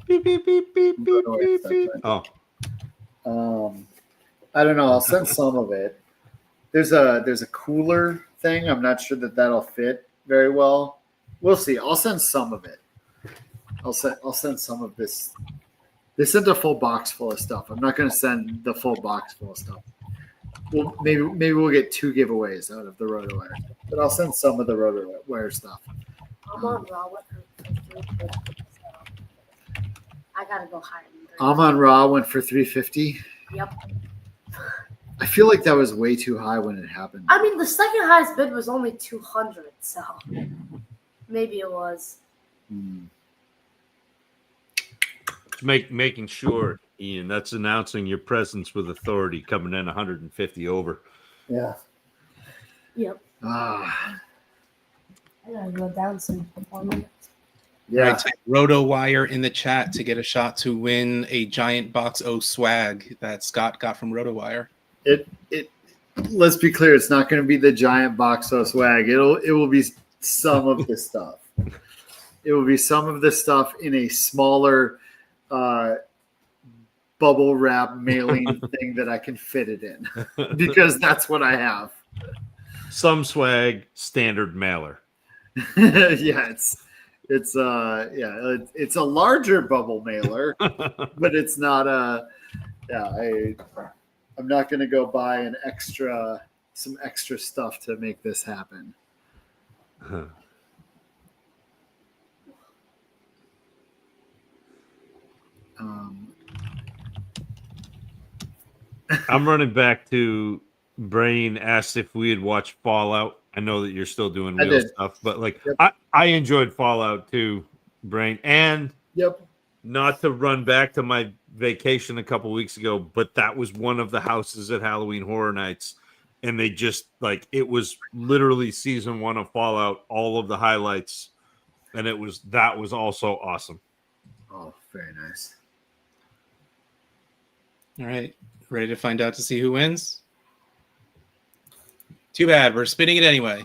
Beep, beep, beep, beep, beep, beep, beep. Oh. I don't know. I'll send some of it. There's a cooler thing. I'm not sure that'll fit very well. We'll see. I'll send some of it. I'll send some of this. They sent a full box full of stuff. I'm not going to send the full box full of stuff. Well, maybe we'll get 2 giveaways out of the RotoWire, but I'll send some of the RotoWire stuff. Almond Raw for $3.50. I gotta go higher than $3. Amon Ra went for $3.50. Yep. I feel like that was way too high when it happened. I mean, the second highest bid was only $200, so maybe it was. Making sure, Ian, that's announcing your presence with authority coming in 150 over. Yeah. Yep. Ah. I gotta go down some 4 minutes. Yeah. Right, type RotoWire in the chat to get a shot to win a giant box O swag that Scott got from RotoWire. It let's be clear, it's not going to be the giant box of swag. It will be some of the stuff. It will be some of the stuff in a smaller bubble wrap mailing thing that I can fit it in because that's what I have. Some swag, standard mailer. Yeah, it's a larger bubble mailer, but it's not a I'm not going to go buy some extra stuff to make this happen. I'm running back to Brain asked if we had watched Fallout. I know that you're still doing real stuff, but Yep. I enjoyed Fallout too, Brain. And not to run back to my vacation a couple weeks ago, but that was one of the houses at Halloween Horror Nights. And they just it was literally season 1 of Fallout, all of the highlights. And that was also awesome. Oh, very nice. All right. Ready to find out to see who wins? Too bad. We're spinning it anyway.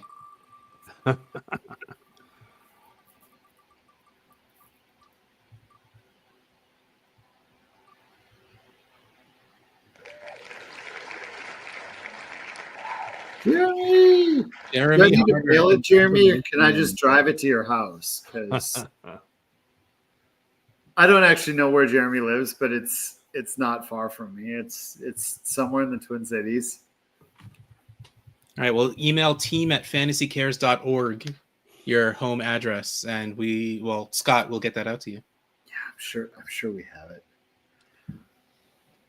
Jeremy! Jeremy, Do I need to mail it, Jeremy, or can I just drive it to your house? Because I don't actually know where Jeremy lives, but it's not far from me. It's somewhere in the Twin Cities. All right. Well, email team@fantasycares.org your home address, and Scott will get that out to you. Yeah, I'm sure we have it.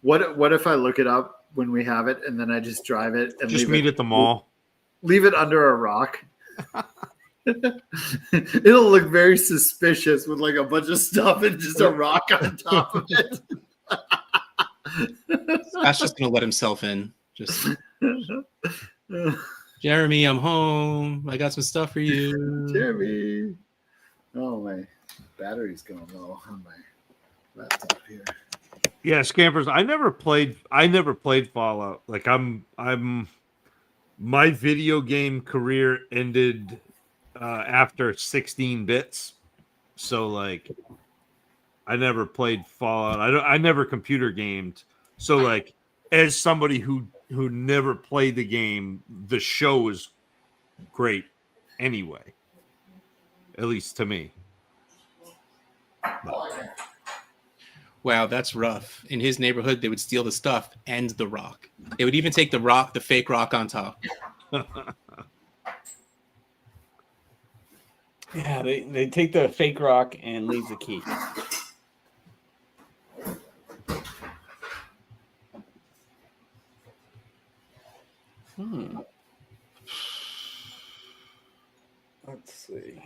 What if I look it up when we have it, and then I just drive it and Just meet at the mall. Leave it under a rock. It'll look very suspicious with like a bunch of stuff and just a rock on top of it. Scott's just gonna let himself in. Just Jeremy, I'm home. I got some stuff for you. Jeremy. Oh, my battery's going low on my laptop here. Yeah, Scampers. I never played Fallout. Like my video game career ended after 16 bits. So like I never played Fallout. I never computer gamed. So like as somebody who never played the game, the show is great anyway. At least to me. Wow, that's rough. In his neighborhood, they would steal the stuff and the rock. They would even take the fake rock on top. Yeah, they take the fake rock and leave the key. Let's see.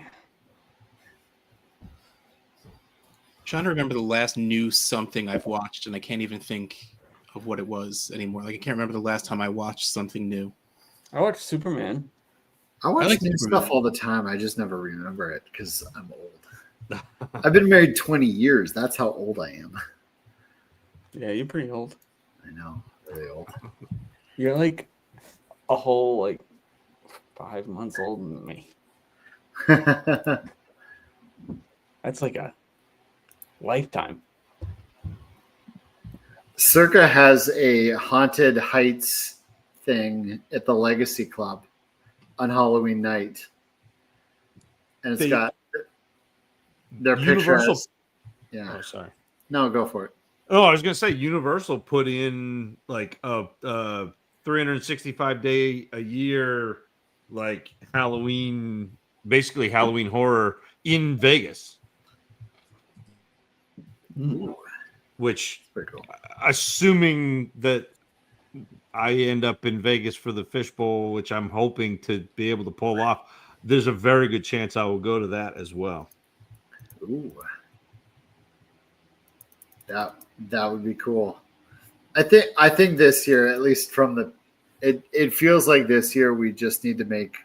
Trying to remember the last new something I've watched, and I can't even think of what it was anymore. Like I can't remember the last time I watched something new. I watched Superman. I watch like new Superman. stuff all the time. I just never remember it because I'm old. I've been married 20 years. That's how old I am. Yeah, you're pretty old. I know, really old. You're like a whole like 5 months older than me. That's like a lifetime. Circa has a Haunted Heights thing at the Legacy Club on Halloween night. And it's got their Universal. pictures. Yeah. Oh, sorry. No, go for it. Oh, I was gonna say Universal put in like a 365 day a year like Halloween, basically Halloween horror in Vegas. Ooh, Which, pretty cool. assuming that I end up in Vegas for the Fishbowl, which I'm hoping to be able to pull off, there's a very good chance I will go to that as well. Ooh. That would be cool. I think this year, at least from it feels like this year we just need to make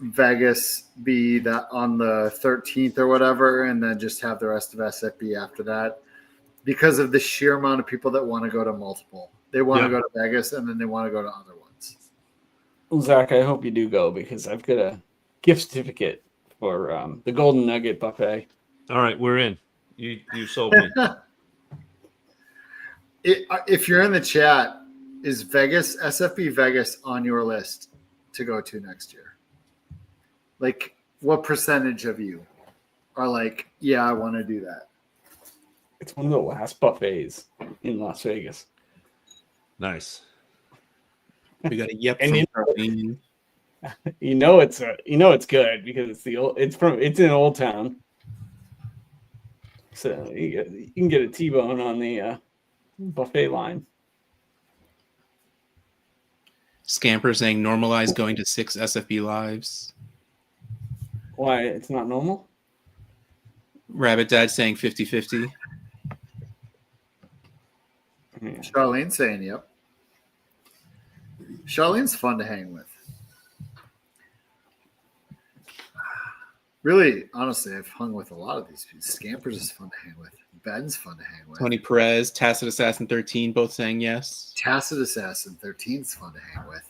Vegas be that on the 13th or whatever, and then just have the rest of SFB after that, because of the sheer amount of people that want to go to multiple. They want to go to Vegas, and then they want to go to other ones. Well, Zach, I hope you do go because I've got a gift certificate for the Golden Nugget buffet. All right, we're in. You sold me. If you're in the chat, is SFB Vegas on your list to go to next year? Like, what percentage of you are like, yeah, I want to do that? It's one of the last buffets in Las Vegas. Nice. We got a yep And from Darlene. it's good because it's in Old Town. So you can get a T-bone on the buffet line. Scamper saying normalize going to 6 SFB lives. Why it's not normal? Rabbit Dad saying 50-50. Yeah. Charlene saying, yep. Charlene's fun to hang with. Really, honestly, I've hung with a lot of these people. Scampers is fun to hang with. Ben's fun to hang with. Tony Perez, Tacit Assassin 13, both saying yes. Tacit Assassin 13 is fun to hang with.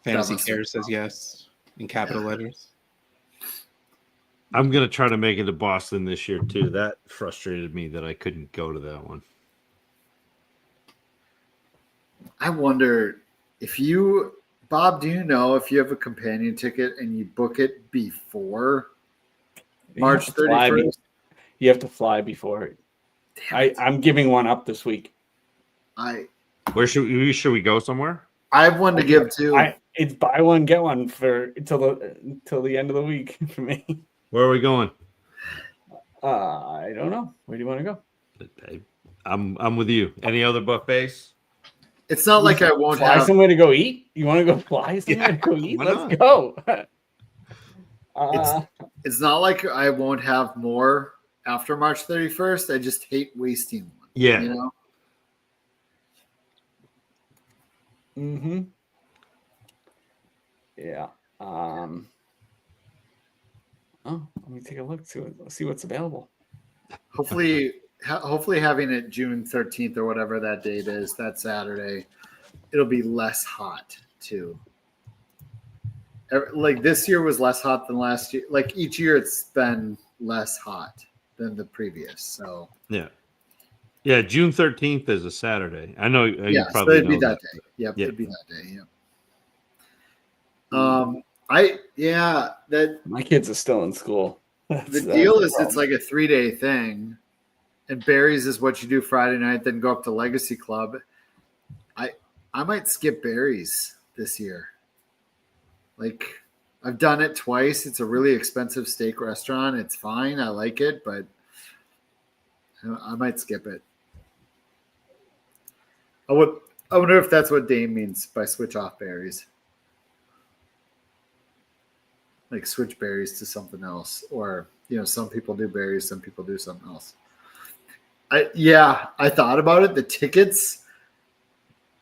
Fantasy must Care have- says yes in capital letters. I'm gonna try to make it to Boston this year too. That frustrated me that I couldn't go to that one. I wonder if you Bob, do you know if you have a companion ticket and you book it before You March have to fly 31st? You have to fly before. I'm giving one up this week. Where should we go somewhere? I have one to give too. It's buy one get one for until the end of the week for me. Where are we going? I don't know. Where do you want to go? I'm with you. Any other buffets? It's not like I won't Fly have. somewhere to go eat. You want to go fly somewhere to go eat? why Let's not? go. It's not like I won't have more after March 31st. I just hate wasting one. Yeah. You know? Mm-hmm. Yeah. Oh, let me take a look. See what's available. Hopefully having it June 13th or whatever that date is, that Saturday, it'll be less hot too. Like this year was less hot than last year. Like each year it's been less hot than the previous. So yeah. June 13th is a Saturday. I know. You yeah, so probably it'd be know that day. Yep, Yeah. it'd be that day. Yep. That My kids are still in school. the deal is it's like a 3-day thing, and Barry's is what you do Friday night, then go up to Legacy Club. I might skip Barry's this year. Like I've done it twice. It's a really expensive steak restaurant. It's fine. I like it, but I might skip it. I wonder if that's what Dame means by switch off Barry's. Like switch berries to something else, or some people do berries, some people do something else. I thought about it. The tickets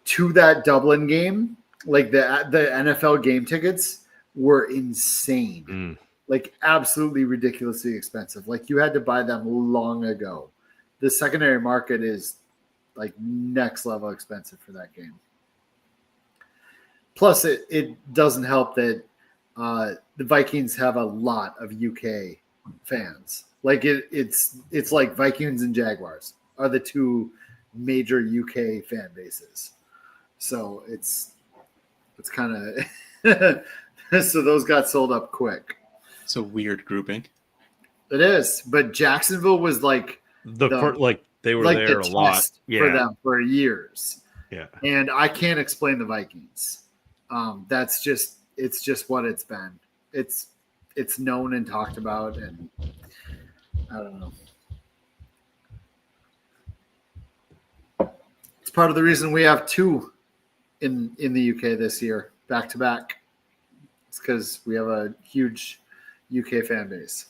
to that Dublin game, like the NFL game tickets, were insane. Like absolutely ridiculously expensive. Like you had to buy them long ago. The secondary market is like next level expensive for that game. Plus, it doesn't help that the Vikings have a lot of UK fans. Like it's like Vikings and Jaguars are the two major UK fan bases. So it's kind of so those got sold up quick. It's a weird grouping. It is, but Jacksonville was like they were like there the a lot test for them for years. Yeah, and I can't explain the Vikings. It's just what it's been. It's known and talked about, and I don't know. It's part of the reason we have two in the UK this year, back to back. It's because we have a huge UK fan base.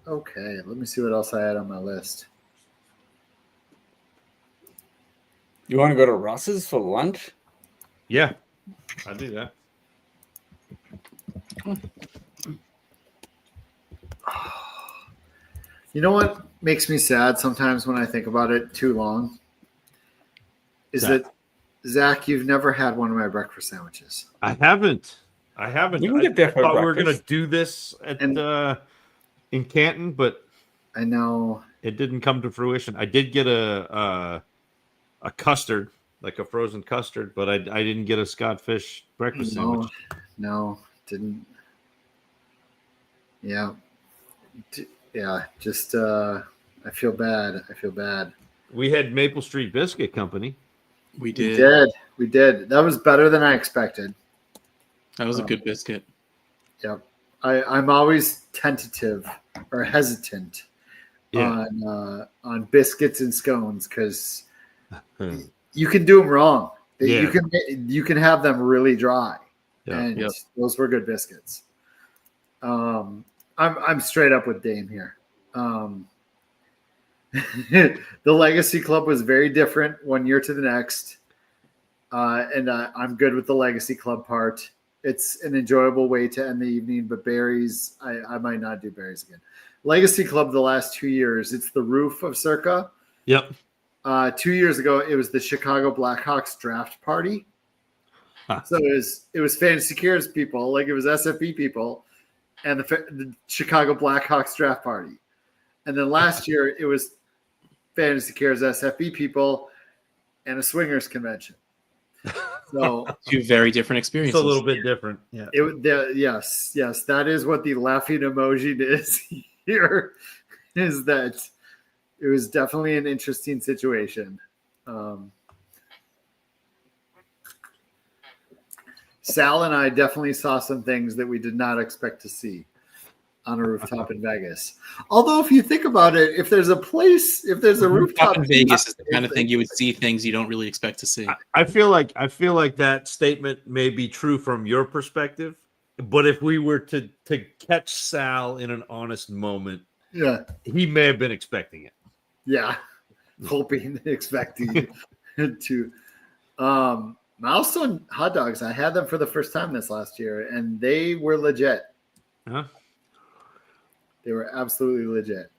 Okay, let me see what else I had on my list. You want to go to Russ's for lunch? yeah. I do that. You know what makes me sad sometimes when I think about it too long? Is that Zach, you've never had one of my breakfast sandwiches. I haven't. You can get there for I thought we were breakfast. going to do this in Canton, but I know. it didn't come to fruition. I did get a custard, like a frozen custard, but I didn't get a Scott fish breakfast sandwich. No, didn't. Yeah. Just I feel bad. We had Maple Street Biscuit Company. We did. We did. That was better than I expected. That was a good biscuit. Yep. I'm always tentative or hesitant Yeah. on biscuits and scones because you can do them wrong. Yeah. You can have them really dry, Yeah. and Yep. those were good biscuits. I'm straight up with Dame here. The Legacy Club was very different one year to the next, and I'm good with the Legacy Club part. It's an enjoyable way to end the evening, but berries, I might not do berries again. Legacy Club the last 2 years, it's the roof of Circa. Yep. 2 years ago, it was the Chicago Blackhawks draft party. Huh. So it was Fantasy Cares people, like it was SFP people, and the Chicago Blackhawks draft party. And then last year, it was Fantasy Cares SFB people and a swingers convention. So Two very different It's experiences. a little bit different. Yeah. yes, that is what the laughing emoji is here. Is that it was definitely an interesting situation. Sal and I definitely saw some things that we did not expect to see on a rooftop in Vegas. Although, if you think about it, if there's a rooftop in Vegas is the kind of thing you would see things you don't really expect to see. I feel like that statement may be true from your perspective, but if we were to catch Sal in an honest moment, yeah, he may have been expecting it. yeah, hoping, expecting to. Milestone hot dogs. I had them for the first time this last year, and they were legit. Huh? They were absolutely legit.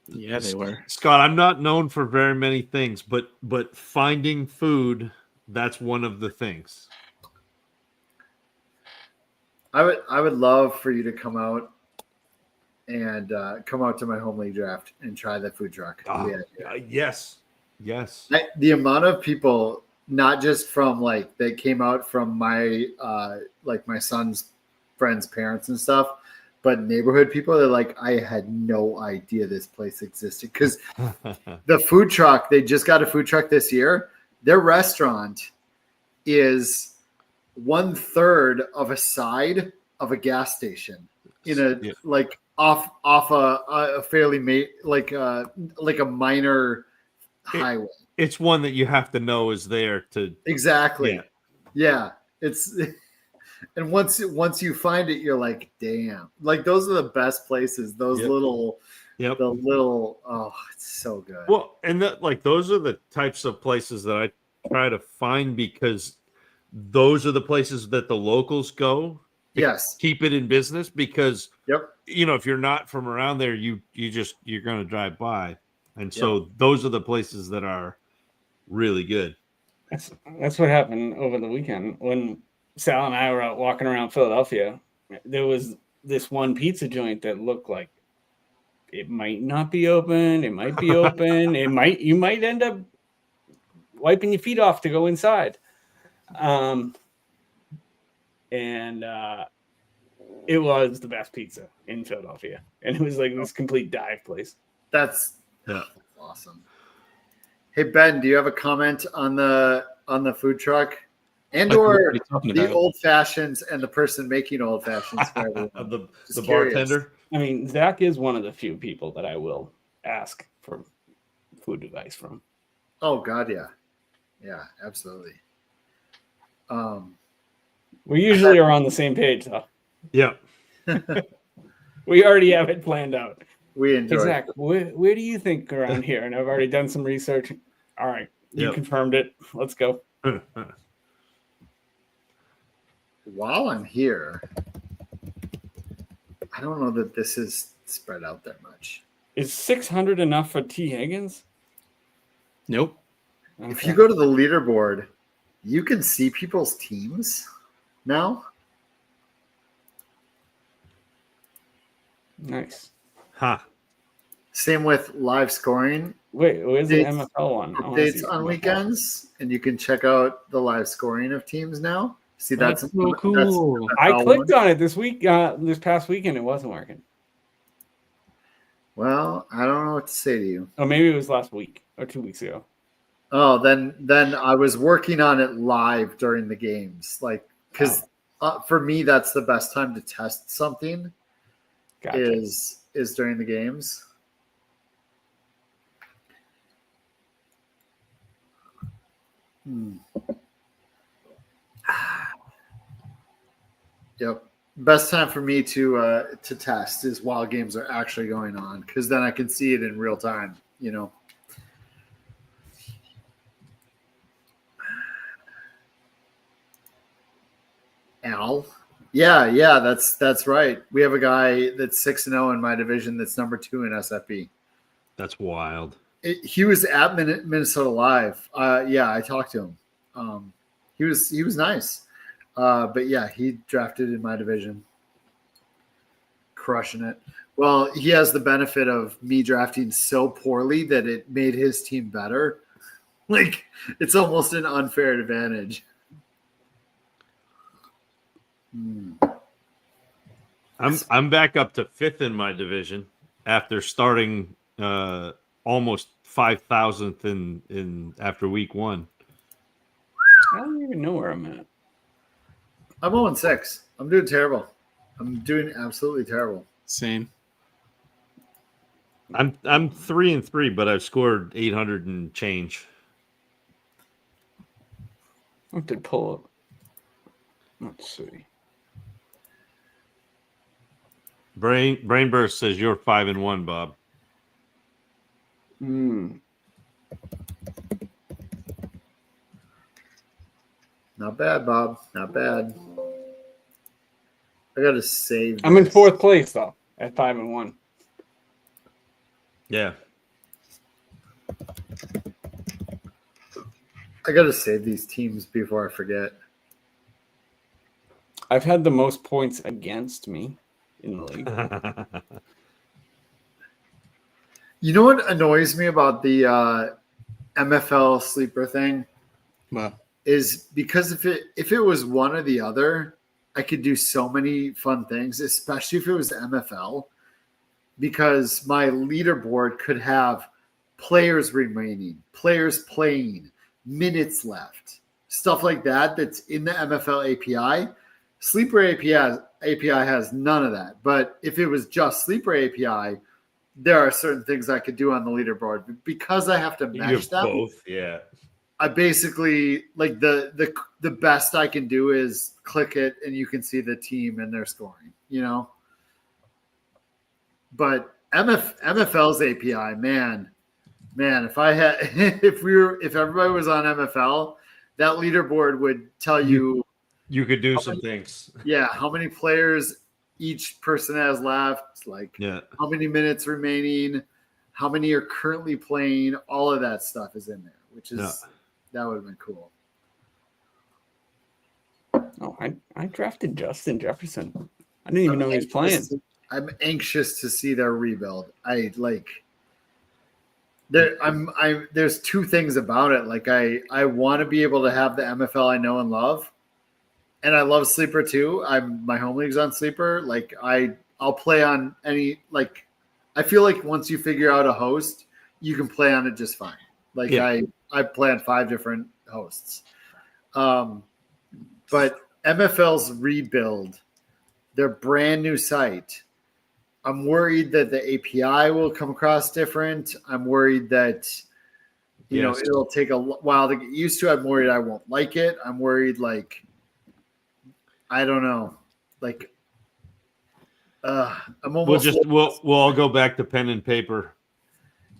Yeah, they were. Scott, I'm not known for very many things, but finding food, that's one of the things. I would love for you to come out and come out to my home league draft and try the food truck. Yes. The amount of people, not just from that came out from my my son's friends' parents and stuff, but neighborhood people, they're like, I had no idea this place existed. Because the food truck, they just got a food truck this year. Their restaurant is 1/3 of a side of a gas station in a off a fairly like a minor highway. It's one that you have to know is there to exactly. Yeah. It's and once you find it, you're like, damn. Like those are the best places. Those little oh, it's so good. Well, and those are the types of places that I try to find because those are the places that the locals go. Yes. Keep it in business because yep. If you're not from around there, you're going to drive by. And so those are the places that are really good. That's what happened over the weekend when Sal and I were out walking around Philadelphia. There was this one pizza joint that looked like it might not be open. It might be open. You might end up wiping your feet off to go inside. It was the best pizza in Philadelphia. And it was like this complete dive place. That's awesome. Hey Ben, do you have a comment on the food truck and or the old fashions and the person making old fashions for everyone? the bartender? I mean, Zach is one of the few people that I will ask for food advice from. Oh God, yeah. Yeah, absolutely. We usually are on the same page though. Yeah. We already have it planned out. We enjoy Zach, where do you think around here? And I've already done some research. All right. You confirmed it. Let's go. While I'm here, I don't know that this is spread out that much. Is 600 enough for T. Higgins? Nope. Okay. If you go to the leaderboard, you can see people's teams now. Nice. Huh. Same with live scoring. Wait, where's the MFL one? Updates on weekends, and you can check out the live scoring of teams now. See, that's so cool. I clicked on it this week. This past weekend, it wasn't working. Well, I don't know what to say to you. Oh, maybe it was last week or 2 weeks ago. Oh, then I was working on it live during the games, because for me that's the best time to test something. Gotcha. Is during the games. Yep. Best time for me to test is while games are actually going on, because then I can see it in real time, Al. Yeah, that's right. We have a guy that's 6-0 in my division that's number 2 in SFB. That's wild. He was at Minnesota Live. I talked to him. He was nice. But yeah, he drafted in my division. crushing it. Well, he has the benefit of me drafting so poorly that it made his team better. Like, it's almost an unfair advantage. I'm back up to 5th in my division after starting almost 5,000th in after week 1. I don't even know where I'm at. I'm 0-6. I'm doing terrible. I'm doing absolutely terrible. Same. I'm 3-3, but I've scored 800 and change. I have to pull up. Let's see. Brainburst says you're 5-1, Bob. Not bad, Bob. Not bad. I gotta save. I'm in this. 4th place though, at 5-1. Yeah. I gotta save these teams before I forget. I've had the most points against me in the league. You know what annoys me about the MFL sleeper thing Well, is because if it was one or the other, I could do so many fun things, especially if it was MFL, because my leaderboard could have players remaining, players playing, minutes left, stuff like that that's in the MFL API. Sleeper API has none of that. But if it was just Sleeper API, there are certain things I could do on the leaderboard. But because I have to You mesh have them, both, yeah. I basically like the best I can do is click it and you can see the team and their scoring, you know. But MFL's API, man, if I had if everybody was on MFL, that leaderboard would tell you You could do some things. yeah, how many players each person has left, like Yeah. how many minutes remaining, how many are currently playing, all of that stuff is in there, which is that would have been cool. Oh, I drafted Justin Jefferson. I didn't even know he was playing. I'm anxious to see their rebuild. There's two things about it. Like I want to be able to have the MFL I know and love. And I love Sleeper too. My home league's on Sleeper. Like I'll play on any, like I feel like once you figure out a host, you can play on it just fine. Like Yeah. I play on 5 different hosts. But MFL's rebuild, their brand new site. I'm worried that the API will come across different. I'm worried that you know it'll take a while to get used to. I'm worried I won't like it. I'm worried like I don't know. Like I'm almost we'll all go back to pen and paper.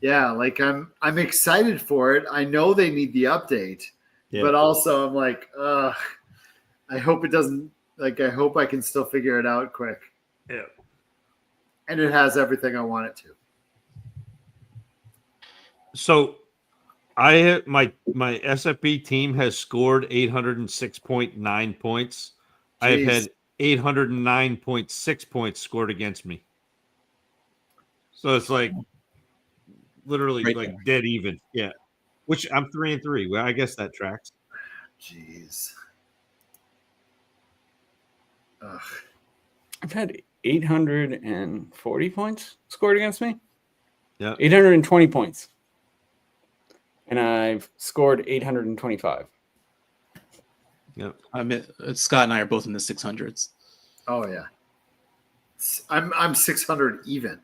yeah, like I'm excited for it. I know they need the update, Yeah. but also I'm like, I hope it doesn't. Like I hope I can still figure it out quick. Yeah. And it has everything I want it to. So my SFB team has scored 806.9 points. I have had 809.6 points scored against me. So it's like literally Right like there. dead even. Yeah. Which I'm 3-3. Well, I guess that tracks. Jeez. Ugh. I've had 840 points scored against me. Yeah. 820 points. And I've scored 825. Yep. Scott and I are both in the 600s. Oh yeah. I'm 600 even.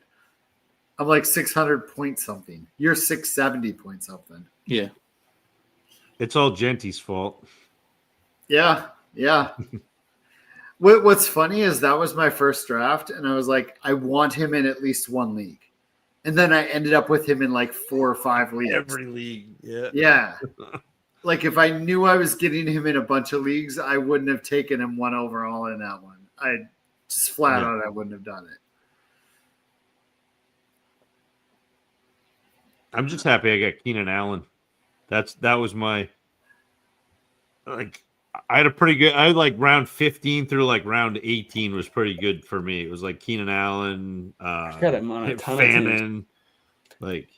I'm like 600 point something. You're 670 point something. Yeah. It's all Genty's fault. Yeah. Yeah. What's funny is that was my first draft, and I was like, I want him in at least one league. And then I ended up with him in like 4 or 5 leagues. Every league. Yeah. Yeah. Like if I knew I was getting him in a bunch of leagues, I wouldn't have taken him 1 overall in that one. I just flat out I wouldn't have done it. I'm just happy I got Keenan Allen. That was my like I had a pretty good. I had like round 15 through like round 18 was pretty good for me. It was like Keenan Allen, got him on a ton of teams. Fannin, like.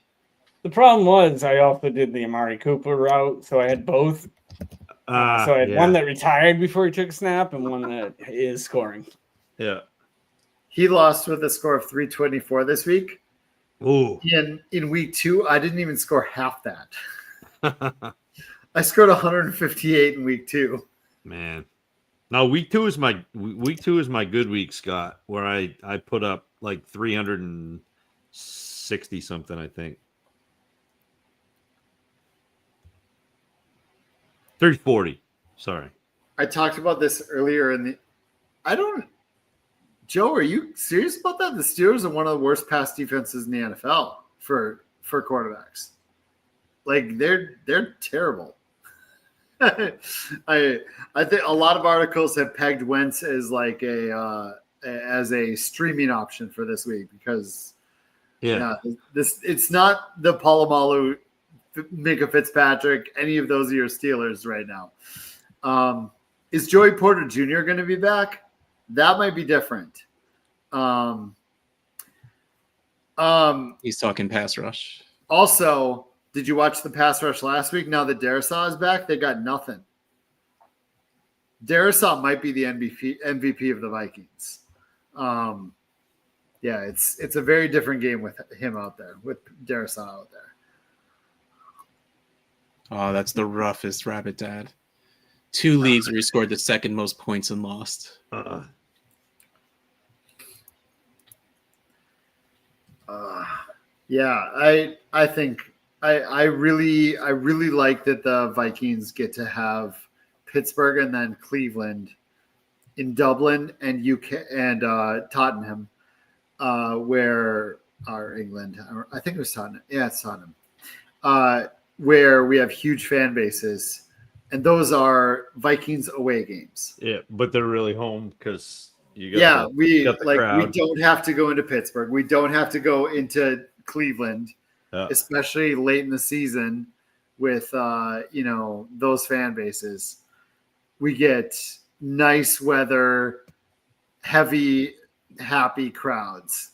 The problem was I also did the Amari Cooper route, so I had both. So I had one that retired before he took a snap and one that is scoring. Yeah. He lost with a score of 324 this week. Ooh. In week 2, I didn't even score half that. I scored 158 in week 2. Man. Now week 2 is my good week, Scott, where I put up like 360 something, I think. 340. Sorry. I talked about this earlier Joe, are you serious about that? The Steelers are one of the worst pass defenses in the NFL for quarterbacks. Like they're terrible. I think a lot of articles have pegged Wentz as like as a streaming option for this week because it's not the Palomalu, Mika Fitzpatrick, any of those of your Steelers right now. Is Joey Porter Jr. going to be back? That might be different. He's talking pass rush. Also, did you watch the pass rush last week? Now that Darisaw is back, they got nothing. Darisaw might be the MVP of the Vikings. It's a very different game with him out there, with Darisaw out there. Oh, that's the roughest, Rabbit Dad. 2 leagues where he scored the second most points and lost. I think I really like that the Vikings get to have Pittsburgh and then Cleveland in Dublin and UK and Tottenham, where are England? I think it was Tottenham. Yeah, it's Tottenham. Where we have huge fan bases, and those are Vikings away games. Yeah, but they're really home because you got we crowd. don't have to go into Pittsburgh. We don't have to go into Cleveland, especially late in the season with those fan bases. We get nice weather, heavy, happy crowds.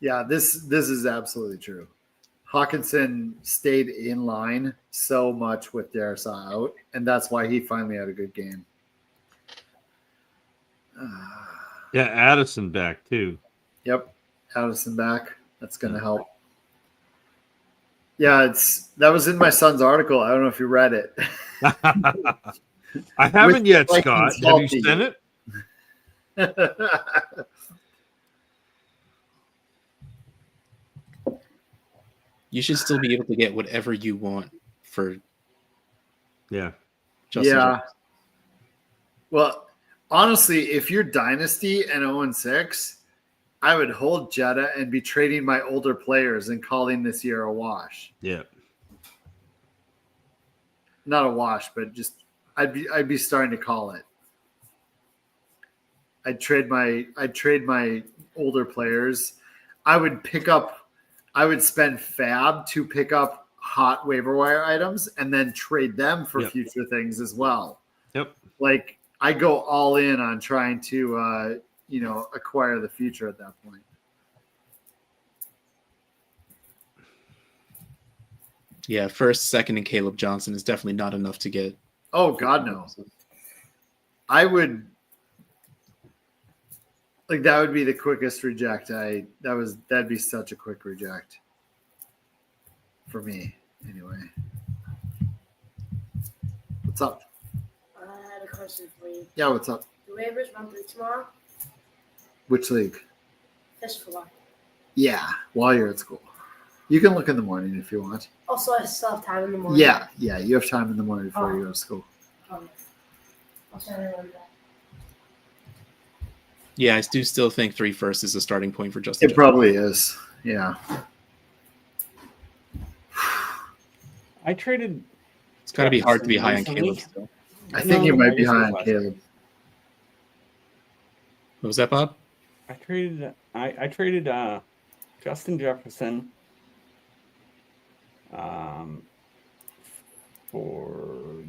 Yeah, this is absolutely true. Hawkinson stayed in line so much with Darisaw out, and that's why he finally had a good game. Yeah, Addison back too. Yep, Addison back. That's going to help. Yeah, that was in my son's article. I don't know if you read it. I haven't yet, Scott. Have you sent it? You should still be able to get whatever you want for Justin Yeah. Jones. Well, honestly, if you're Dynasty and 0-6, I would hold Jetta and be trading my older players and calling this year a wash. Yeah. Not a wash, but just I'd be starting to call it. I'd trade my older players. I would spend fab to pick up hot waiver wire items and then trade them for future things as well. Yep. Like I go all in on trying to acquire the future at that point. Yeah, first, second, and Caleb Johnson is definitely not enough to get. Oh God, no. I would that would be the quickest reject. That'd be such a quick reject for me anyway. What's up? I had a question for you. Yeah, what's up? Do waivers run through tomorrow? Which league? Fish for what? Yeah, while you're at school. You can look in the morning if you want. Also, I still have time in the morning. Yeah, you have time in the morning before you go to school. Okay. I'll try to remember that. Yeah, I do still think 3 first is a starting point for Justin. It probably is. Yeah. I traded. It's got to be hard to be high on Caleb. Recently. Still. I think you might be high on Caleb. What was that, Bob? I traded Justin Jefferson for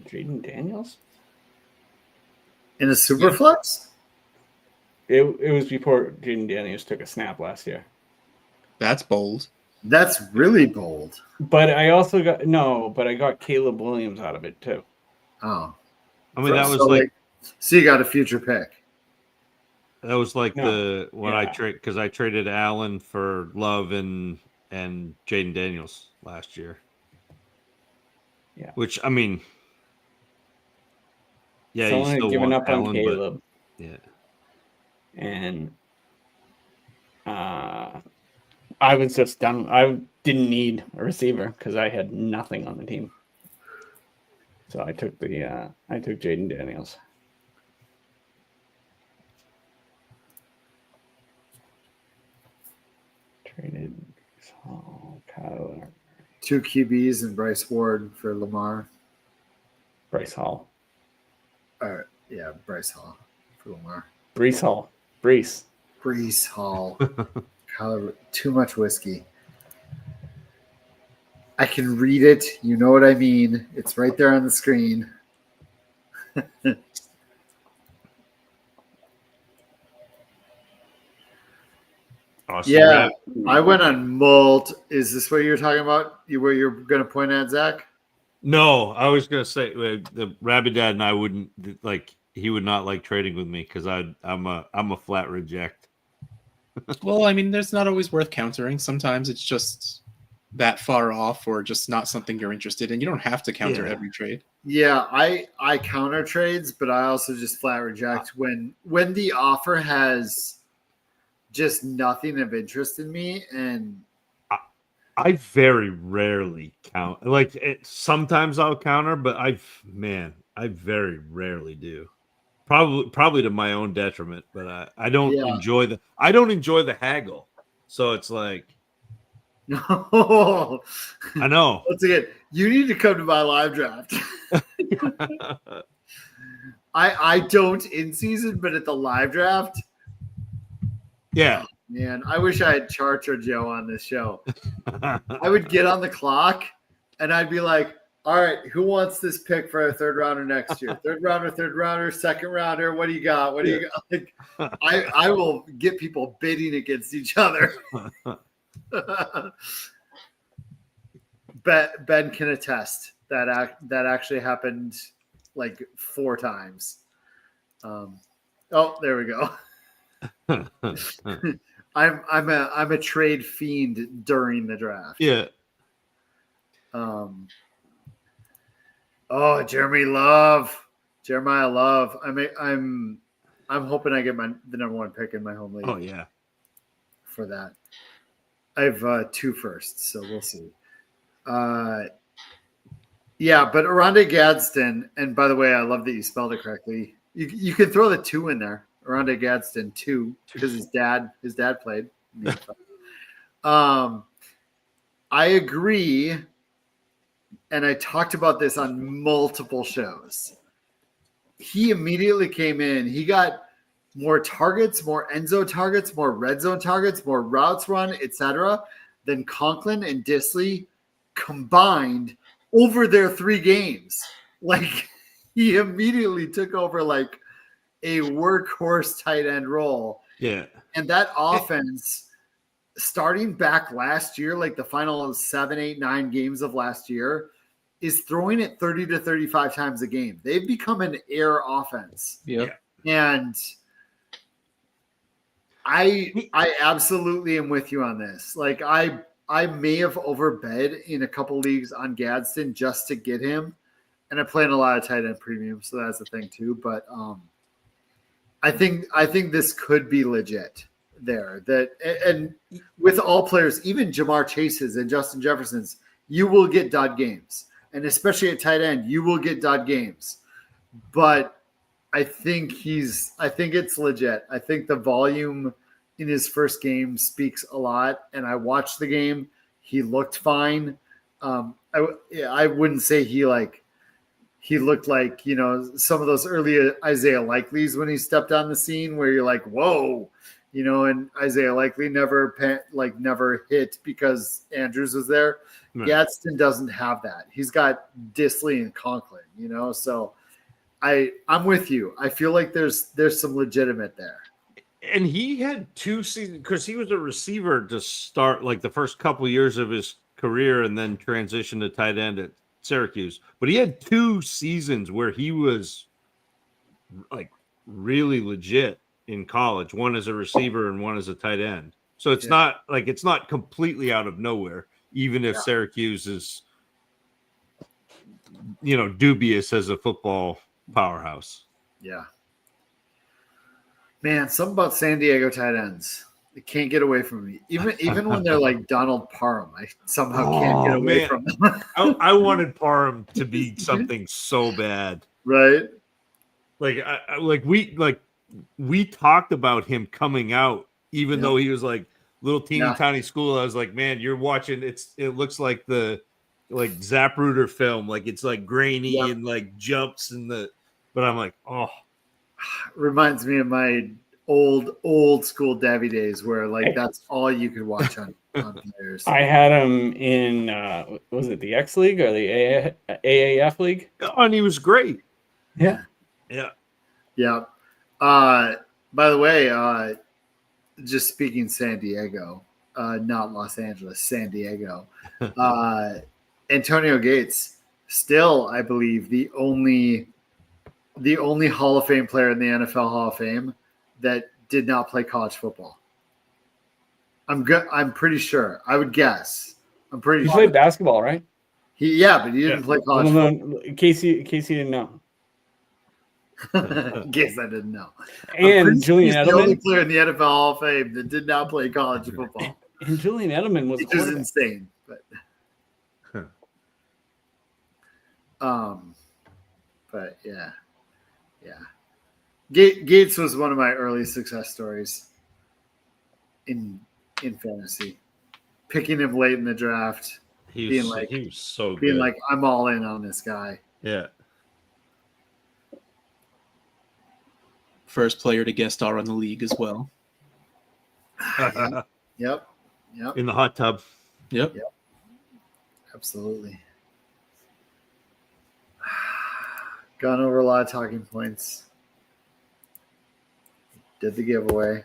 Jaden Daniels. In a super flex? It was before Jaden Daniels took a snap last year. That's bold. That's really bold. But I also got Caleb Williams out of it too. Oh. I mean, that was So, like so you got a future pick. that was like No. I trade because I traded Allen for Love and Jaden Daniels last year. Yeah. Which I mean, yeah, Someone you had still given want up on Allen, Caleb, but yeah. and I was just done. I didn't need a receiver because I had nothing on the team. So I took Jaden Daniels. Traded Kyler. 2 QBs and Bryce Ward for Lamar. Bryce Hall. Yeah, Bryce Hall for Lamar. Brees Hall. Brees. Brees Hall. Kyler, too much whiskey. I can read it. You know what I mean. It's right there on the screen. Awesome. Yeah, I went on Molt. Is this what you're talking about? Where you're going to point at, Zach? No, I was gonna say the Rabbit Dad and I wouldn't like. He would not like trading with me because I'm a flat reject. Well, I mean, there's not always worth countering. Sometimes it's just that far off or just not something you're interested in. You don't have to counter Yeah. every trade. Yeah, I counter trades, but I also just flat reject when the offer has just nothing of interest in me. And I very rarely count. Like sometimes I'll counter, but I very rarely do. Probably to my own detriment. But I don't enjoy the haggle. So it's like no, I know. once again, you need to come to my live draft. I don't in season, but at the live draft, Yeah. man, I wish I had Charch or Joe on this show. I would get on the clock and I'd be like, all right, who wants this pick for a third rounder next year? Third rounder, second rounder. What do you got? What do you got? Like, I will get people bidding against each other. Ben can attest that actually happened like 4 times. Oh, there we go. I'm a trade fiend during the draft. Yeah. Oh, Jeremiah Love. I'm hoping I get the number 1 pick in my home league. Oh yeah. For that, I have 2 firsts, so we'll see. Yeah, but Oronde Gadsden, and by the way, I love that you spelled it correctly. You can throw the 2 in there. Oronde Gadsden 2 because his dad played. I agree, and I talked about this on multiple shows. He immediately came in. He got more targets, more end zone targets, more red zone targets, more routes run, etc., than Conklin and Disley combined over their 3 games. Like, he immediately took over like a workhorse tight end role. Yeah. And that offense, starting back last year, like the final 7, 8, 9 games of last year, is throwing it 30 to 35 times a game. They've become an air offense. Yep. And I absolutely am with you on this. Like I may have overbid in a couple leagues on Gadsden just to get him. And I play in a lot of tight end premium, so that's the thing too. But I think this could be legit there. And with all players, even Jamar Chase's and Justin Jefferson's, you will get dud games. And especially at tight end, you will get dud games. But I think it's legit. I think the volume in his first game speaks a lot. And I watched the game. He looked fine. I wouldn't say he he looked like, some of those early Isaiah Likely's when he stepped on the scene where you're like, whoa, and Isaiah Likely never hit because Andrews was there. Right. Gadsden doesn't have that. He's got Disley and Conklin, so I'm with you. I feel like there's some legitimate there. And he had 2 seasons because he was a receiver to start like the first couple years of his career and then transitioned to tight end at Syracuse. But he had 2 seasons where he was like really legit in college, one as a receiver and one as a tight end. So it's not completely out of nowhere, even if Syracuse is, dubious as a football powerhouse. Yeah. Man, something about San Diego tight ends. It can't get away from me. Even when they're like Donald Parham, I somehow can't get away from them. I wanted Parham to be something so bad. Right? We talked about him coming out, even though he was like little teeny tiny school. I was like, man, you're watching. It looks like the Zapruder film. Like it's like grainy and like jumps but I'm like, oh. Reminds me of my old school Davy days where that's all you could watch on players. I had him in was it the X League or the AAF League? Oh, and he was great. Yeah. Yeah. By the way, just speaking San Diego, not Los Angeles, San Diego. Antonio Gates, still, I believe, the only Hall of Fame player in the NFL Hall of Fame that did not play college football. I'm pretty sure. I would guess. I'm pretty He sure. played basketball, right? But he didn't play college football. In case you didn't know. In case I didn't know. And Julian He's the only Edelman. player in the NFL Hall of Fame that did not play college football. And Julian Edelman was Which is insane. But yeah. Gates was one of my early success stories in fantasy. Picking him late in the draft, he was so good. like, I'm all in on this guy. Yeah. First player to guest star on the league as well. Yep. In the hot tub. Yep. Absolutely. Gone over a lot of talking points. Did the giveaway.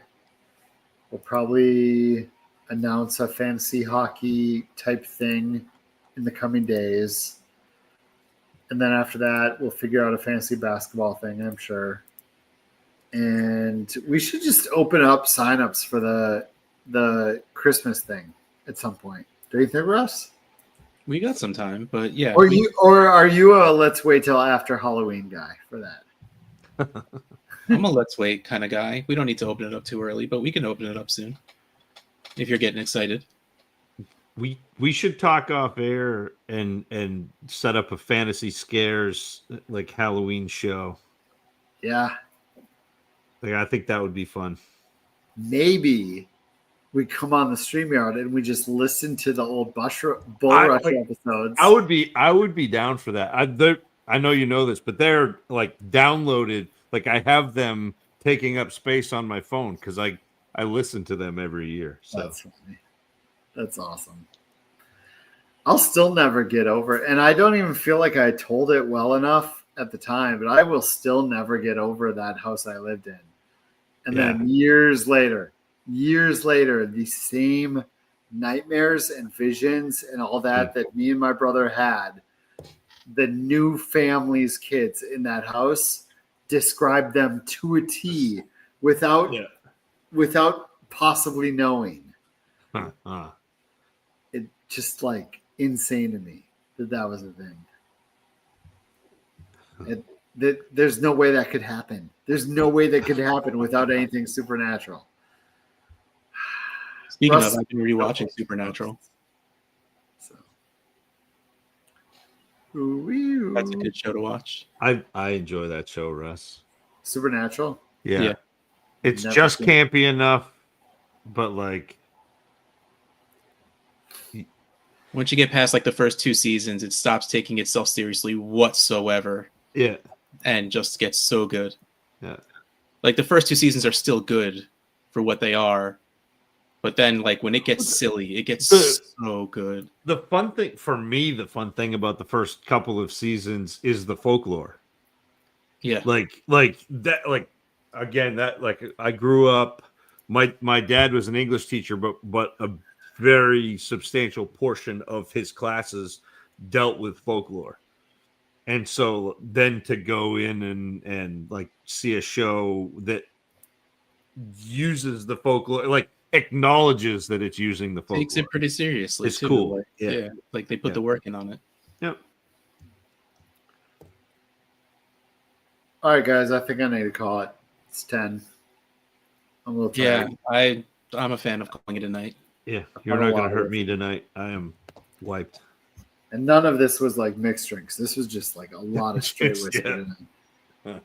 We'll probably announce a fantasy hockey type thing in the coming days. And then after that, we'll figure out a fantasy basketball thing, I'm sure. And we should just open up signups for the Christmas thing at some point. Do you think, Russ? We got some time, but yeah. Or are you a let's wait till after Halloween guy for that? I'm a let's wait kind of guy. We don't need to open it up too early, but we can open it up soon if you're getting excited. We should talk off air and set up a fantasy scares like Halloween show. Yeah. I think that would be fun. Maybe we come on the StreamYard and we just listen to the old Bull Rush episodes. I would be down for that. I know you know this, but they're like downloaded. Like I have them taking up space on my phone because I listen to them every year. So that's funny. That's awesome. I'll still never get over it. And I don't even feel like I told it well enough at the time, but I will still never get over that house I lived in. And then years later, the same nightmares and visions and all that me and my brother had, the new family's kids in that house described them to a T without possibly knowing. It just like insane to me that was a thing. There's no way that could happen. There's no way that could happen without anything supernatural. Speaking of, I've been rewatching Supernatural. So. That's a good show to watch. I enjoy that show, Russ. Supernatural? Yeah. It's Never just seen campy enough, but like Once you get past like the first 2 seasons, it stops taking itself seriously whatsoever Yeah. and just gets so good. Yeah. Like the first 2 seasons are still good for what they are, but then like when it gets silly, it gets so good. The fun thing for me, the fun thing about the first couple of seasons is the folklore. Yeah. Like that, like again, that like I grew up. My dad was an English teacher, but a very substantial portion of his classes dealt with folklore. And so then to go in and like see a show that uses the folklore, like acknowledges that it's using the folklore, Takes it pretty seriously. it's too. cool. Like, Yeah. like they put Yeah. the work in on it. Yep. All right, guys. I think I need to call it. It's 10. I'm a little Yeah, tired. I'm a fan of calling it a night. Yeah, you're done a not going lot to hurt with me tonight. I am wiped. And none of this was like mixed drinks. This was just like a lot of straight whiskey Yeah. tonight.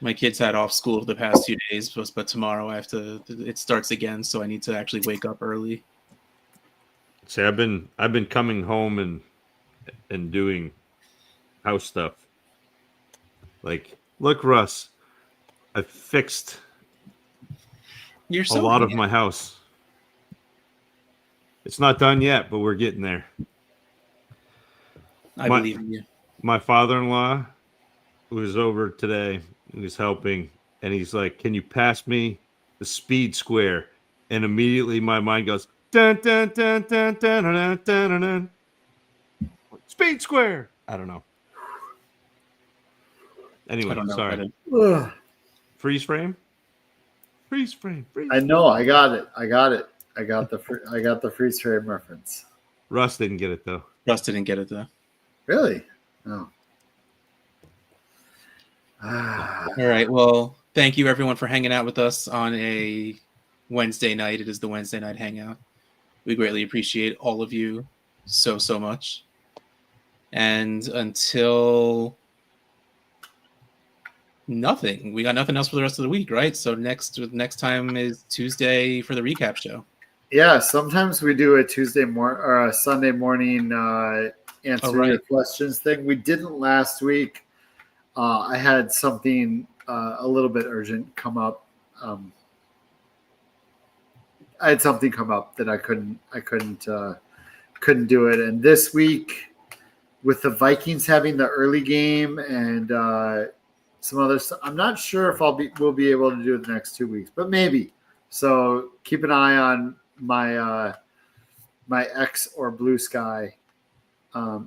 My kids had off school the past 2 days, but tomorrow I have to. It starts again, so I need to actually wake up early. See, I've been coming home and doing house stuff. Like, look, Russ, I fixed You're a so lot of my house. It's not done yet, but we're getting there. I my- believe in you. My father-in-law was over today. He was helping, and he's like, "Can you pass me the speed square?" And immediately my mind goes, dun, dun, dun, dun, dun, dun, dun, dun, dun. Speed square. I don't know. Anyway, I don't know. sorry. Ugh. Freeze frame. Freeze frame. Freeze. I know. I got it. I got the freeze frame reference. Russ didn't get it though. Russ didn't get it though. Really? No. Ah. All right. Well, thank you everyone for hanging out with us on a Wednesday night. It is the Wednesday night hangout. We greatly appreciate all of you so much. And until nothing, we got nothing else for the rest of the week, right? So next time is Tuesday for the recap show. Yeah, sometimes we do a Tuesday or a Sunday morning answer your questions thing. We didn't last week. I had something a little bit urgent come up. I had something come up that I couldn't do it. And this week, with the Vikings having the early game and some other stuff, I'm not sure if we'll be able to do it the next 2 weeks, but maybe. So keep an eye on my my X or Blue Sky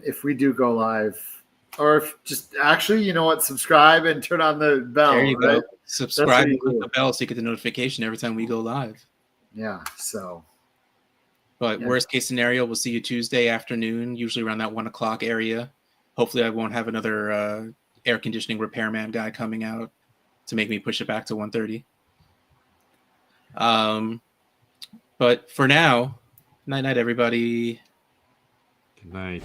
if we do go live, or if just actually, you know what, subscribe and turn on the bell. There you right? go. Subscribe and what you click the bell so you get the notification every time we go live. Yeah. So. But Yeah. worst case scenario, we'll see you Tuesday afternoon, usually around that 1 o'clock area. Hopefully, I won't have another air conditioning repairman guy coming out to make me push it back to 1:30. But for now, night, everybody. Good night.